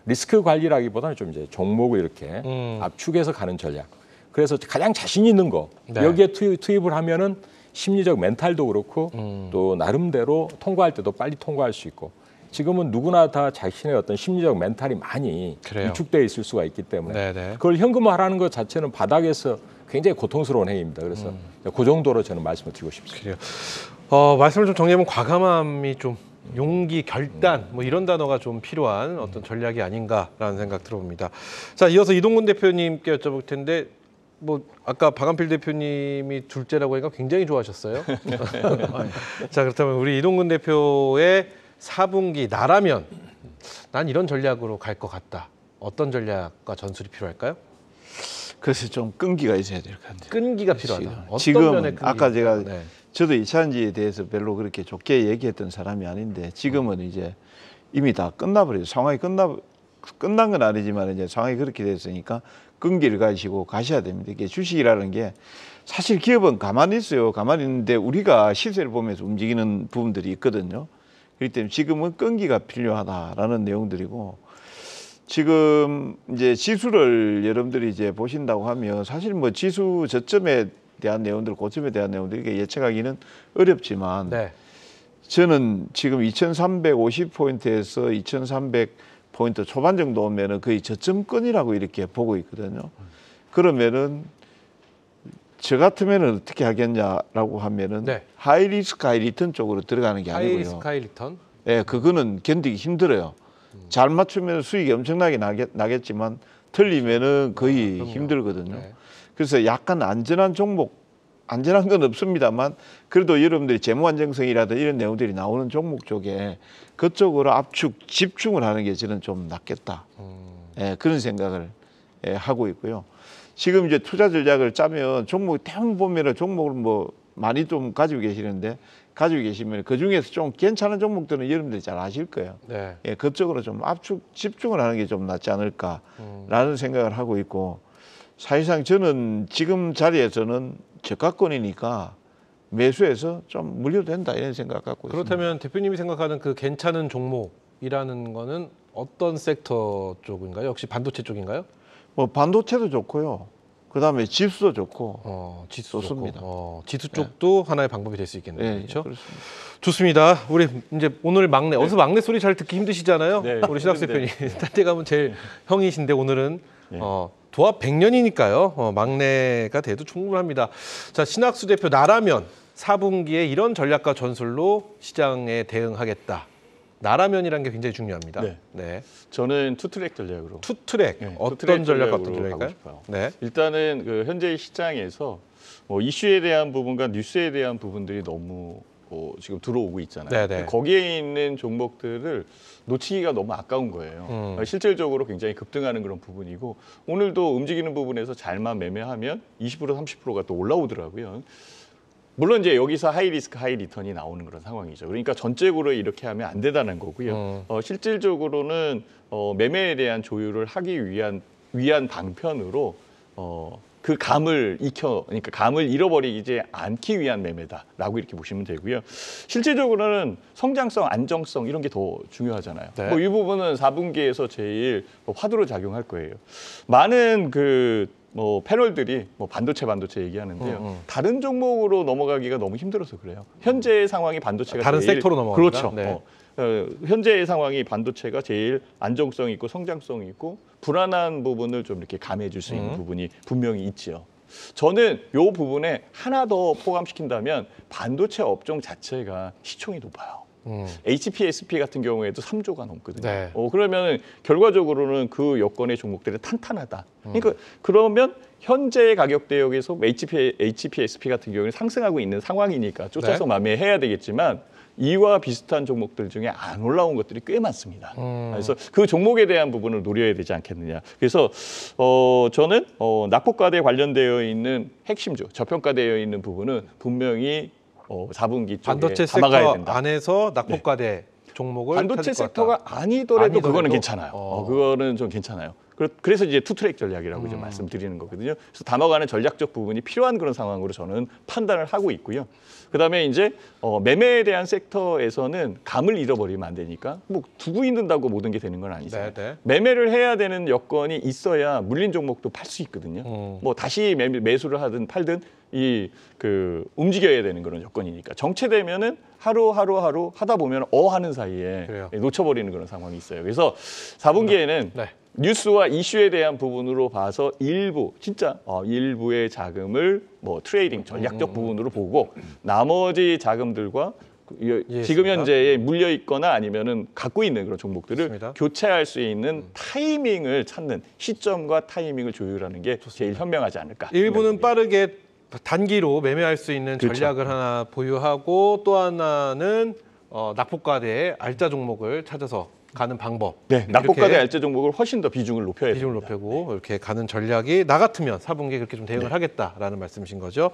리스크 관리라기보다는 좀 이제 종목을 이렇게 압축해서 가는 전략. 그래서 가장 자신 있는 거 네. 여기에 투입을 하면은 심리적 멘탈도 그렇고 또 나름대로 통과할 때도 빨리 통과할 수 있고 지금은 누구나 다 자신의 어떤 심리적 멘탈이 많이 그래요. 위축되어 있을 수가 있기 때문에 네네. 그걸 현금화하는 것 자체는 바닥에서 굉장히 고통스러운 행위입니다. 그래서 그 정도로 저는 말씀을 드리고 싶습니다. 그래요. 말씀을 좀 정리하면 과감함이 좀 용기, 결단 뭐 이런 단어가 좀 필요한 어떤 전략이 아닌가라는 생각 들어봅니다. 자, 이어서 이동근 대표님께 여쭤볼 텐데 뭐 아까 박한필 대표님이 둘째라고 하니까 굉장히 좋아하셨어요. 자, 그렇다면 우리 이동근 대표의 4분기 나라면 난 이런 전략으로 갈 것 같다. 어떤 전략과 전술이 필요할까요? 그래서 좀 끈기가 있어야 될 것 같아요. 끈기가 필요하다. 어떤 지금 면의 끈기가 아까 제가 네. 저도 이차전지에 대해서 별로 그렇게 좋게 얘기했던 사람이 아닌데 지금은 이제 이미 다 끝나버려요. 상황이 끝난 건 아니지만 이제 상황이 그렇게 됐으니까 끈기를 가지고 가셔야 됩니다. 이게 주식이라는 게 사실 기업은 가만히 있어요. 가만히 있는데 우리가 시세를 보면서 움직이는 부분들이 있거든요. 그렇기 때문에 지금은 끈기가 필요하다라는 내용들이고 지금 이제 지수를 여러분들이 이제 보신다고 하면 사실 뭐 지수 저점에 대한 내용들, 고점에 대한 내용들 이게 예측하기는 어렵지만 네. 저는 지금 2,350포인트에서 2,300포인트 초반 정도 오면은 거의 저점권이라고 이렇게 보고 있거든요. 그러면은 저 같으면은 어떻게 하겠냐라고 하면은 네. 하이 리스크 하이 리턴 쪽으로 들어가는 게 하이 아니고요. 리스크 하이 리턴. 예, 그거는 견디기 힘들어요. 잘 맞추면 수익이 엄청나게 나겠지만 틀리면은 거의 그럼요. 힘들거든요. 네. 그래서 약간 안전한 종목, 안전한 건 없습니다만 그래도 여러분들이 재무 안정성이라든 이런 내용들이 나오는 종목 쪽에 그쪽으로 압축, 집중을 하는 게 저는 좀 낫겠다. 예, 그런 생각을 하고 있고요. 지금 이제 투자 전략을 짜면 종목 대부분 보면은 종목을 뭐 많이 좀 가지고 계시는데 가지고 계시면 그 중에서 좀 괜찮은 종목들은 여러분들이 잘 아실 거예요. 네. 예, 그쪽으로 좀 압축 집중을 하는 게 좀 낫지 않을까라는 생각을 하고 있고 사실상 저는 지금 자리에서는 저가권이니까 매수해서 좀 물려도 된다 이런 생각 갖고 있습니다. 그렇다면 대표님이 생각하는 그 괜찮은 종목이라는 거는 어떤 섹터 쪽인가요? 역시 반도체 쪽인가요? 뭐 반도체도 좋고요. 그다음에 지수도 좋고 지수 좋습니다. 좋고. 지수 쪽도 하나의 방법이 될 수 있겠네요. 예, 그렇죠? 그렇습니다. 좋습니다. 우리 이제 오늘 막내 어서 막내 소리 잘 듣기 힘드시잖아요. 네, 우리 신학수 대표님 딴 데 가면 제일 형이신데 오늘은 네. 도합 100년이니까요. 막내가 돼도 충분합니다. 자, 신학수 대표 나라면 4분기에 이런 전략과 전술로 시장에 대응하겠다. 나라면이라는 게 굉장히 중요합니다. 네. 저는 투트랙 전략으로. 투트랙 네, 어떤 투트랙 전략과 전략으로 어떤 전략일까요? 가고 싶어요. 네. 일단은 그 현재 시장에서 뭐 이슈에 대한 부분과 뉴스에 대한 부분들이 너무 지금 들어오고 있잖아요. 네네. 거기에 있는 종목들을 놓치기가 너무 아까운 거예요. 실질적으로 굉장히 급등하는 그런 부분이고 오늘도 움직이는 부분에서 잘만 매매하면 20% 30%가 또 올라오더라고요. 물론 이제 여기서 하이 리스크 하이 리턴이 나오는 그런 상황이죠. 그러니까 전적으로 이렇게 하면 안 된다는 거고요. 실질적으로는 매매에 대한 조율을 하기 위한 방편으로 그 감을 그러니까 감을 잃어버리지 않기 위한 매매다라고 이렇게 보시면 되고요. 실질적으로는 성장성, 안정성 이런 게 더 중요하잖아요. 네. 뭐 이 부분은 4분기에서 제일 화두로 작용할 거예요. 많은 패널들이 반도체 얘기하는데요. 다른 종목으로 넘어가기가 너무 힘들어서 그래요. 현재의 상황이 반도체가 다른 제일, 섹터로 넘어갑니다. 그렇죠. 네. 현재의 상황이 반도체가 제일 안정성 있고 성장성 있고 불안한 부분을 좀 이렇게 감해줄 수 있는 부분이 분명히 있지요. 저는 이 부분에 하나 더 포함시킨다면 반도체 업종 자체가 시총이 높아요. HPSP 같은 경우에도 3조가 넘거든요. 네. 그러면 결과적으로는 그 여건의 종목들은 탄탄하다. 그러니까 그러면 현재 가격 대역에서 HPSP 같은 경우는 상승하고 있는 상황이니까 쫓아서 네. 매매해야 되겠지만 이와 비슷한 종목들 중에 안 올라온 것들이 꽤 많습니다. 그래서 그 종목에 대한 부분을 노려야 되지 않겠느냐. 그래서 저는 낙폭과대에 관련되어 있는 핵심주, 저평가되어 있는 부분은 분명히 4분기 쪽에 반도체 담아가야 섹터 된다. 안에서 낙폭과대 종목을 반도체 찾을 것 같다. 섹터가 아니더라도 그거는 아니더라도? 괜찮아요. 그거는 좀 괜찮아요. 그래서 이제 투트랙 전략이라고 좀 말씀드리는 거거든요. 그래서 담아가는 전략적 부분이 필요한 그런 상황으로 저는 판단을 하고 있고요. 그다음에 이제 매매에 대한 섹터에서는 감을 잃어버리면 안 되니까 뭐 두고 있는다고 모든 게 되는 건 아니잖아요. 네, 네. 매매를 해야 되는 여건이 있어야 물린 종목도 팔 수 있거든요. 뭐 다시 매수를 하든 팔든 움직여야 되는 그런 여건이니까 정체되면은 하루 하다 보면 하는 사이에 그래요. 놓쳐버리는 그런 상황이 있어요. 그래서 4분기에는 네. 뉴스와 이슈에 대한 부분으로 봐서 일부의 자금을 트레이딩 전략적 부분으로 보고 나머지 자금들과 지금 현재에 물려 있거나 아니면은 갖고 있는 그런 종목들을 좋습니다. 교체할 수 있는 타이밍을 찾는 시점과 타이밍을 조율하는 게 제일 현명하지 않을까. 일부는 빠르게 단기로 매매할 수 있는 그렇죠. 전략을 하나 보유하고 또 하나는 낙폭과대의 알짜 종목을 찾아서 가는 방법. 네, 낙폭과대 이렇게 알짜 종목을 훨씬 더 비중을 높여야 비중을 됩니다. 높이고 이렇게 가는 전략이 나 같으면 4분기에 그렇게 좀 대응을 하겠다라는 말씀이신 거죠.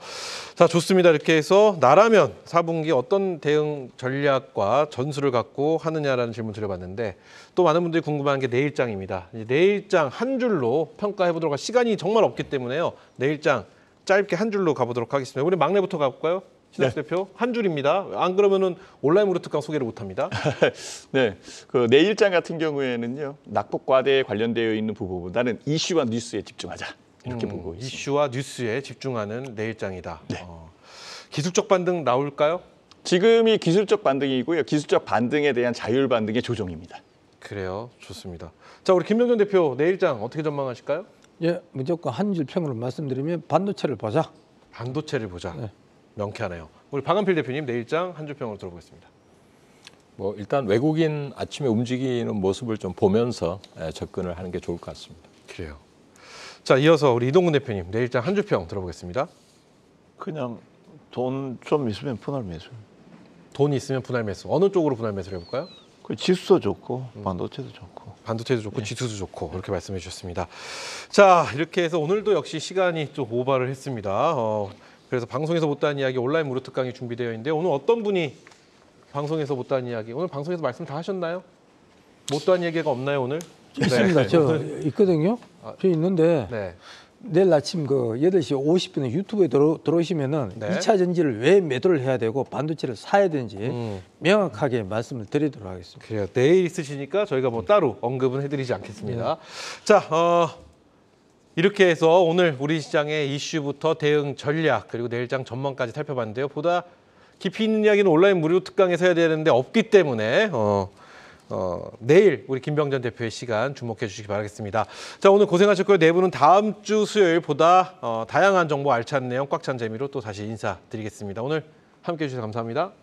자, 좋습니다. 이렇게 해서 나라면 4분기 어떤 대응 전략과 전술을 갖고 하느냐라는 질문 드려봤는데 또 많은 분들이 궁금한 게 내일장입니다. 내일장 한 줄로 평가해 보도록 시간이 정말 없기 때문에요. 내일장 짧게 한 줄로 가보도록 하겠습니다. 우리 막내부터 가볼까요? 신학수 대표 한 줄입니다. 안 그러면은 온라인 무료 특강 소개를 못합니다. 네, 내일장 같은 경우에는요 낙폭과대에 관련되어 있는 부분보다는 이슈와 뉴스에 집중하자 이렇게 보고 있습니다. 이슈와 뉴스에 집중하는 내일장이다. 네. 기술적 반등 나올까요? 지금이 기술적 반등이고요. 기술적 반등에 대한 자율 반등의 조정입니다. 그래요, 좋습니다. 자, 우리 김명준 대표 내일장 어떻게 전망하실까요? 예, 무조건 한 줄 평으로 말씀드리면 반도체를 보자. 반도체를 보자. 네. 명쾌하네요. 우리 박한필 대표님 내일장 한 줄 평으로 들어보겠습니다. 뭐 일단 외국인 아침에 움직이는 모습을 좀 보면서 접근을 하는 게 좋을 것 같습니다. 그래요. 자, 이어서 우리 이동근 대표님 내일장 한 줄 평 들어보겠습니다. 그냥 돈 좀 있으면 분할 매수. 돈 있으면 분할 매수. 어느 쪽으로 분할 매수를 해볼까요? 그 지수도 좋고 반도체도 좋고. 반도체도 좋고 지수도 좋고 이렇게 말씀해 주셨습니다. 자, 이렇게 해서 오늘도 역시 시간이 좀 오버를 했습니다. 그래서 방송에서 못다한 이야기 온라인 무료 특강이 준비되어 있는데 오늘 어떤 분이 방송에서 못다한 이야기 오늘 방송에서 말씀 다 하셨나요? 못다한 얘기가 없나요 오늘? 있습니다. 저 있거든요. 저 있는데 네. 내일 아침 그 8시 50분에 유튜브에 들어오시면은 네. 2차 전지를 왜 매도를 해야 되고 반도체를 사야 되는지 명확하게 말씀을 드리도록 하겠습니다. 그래요. 내일 있으시니까 저희가 뭐 따로 언급은 해드리지 않겠습니다. 자, 이렇게 해서 오늘 우리 시장의 이슈부터 대응 전략 그리고 내일장 전망까지 살펴봤는데요. 보다 깊이 있는 이야기는 온라인 무료 특강에서 해야 되는데 없기 때문에 내일 우리 김병전 대표의 시간 주목해 주시기 바라겠습니다. 자, 오늘 고생하셨고요. 네 분은 다음 주 수요일보다 다양한 정보 알찬 내용 꽉 찬 재미로 또 다시 인사드리겠습니다. 오늘 함께해 주셔서 감사합니다.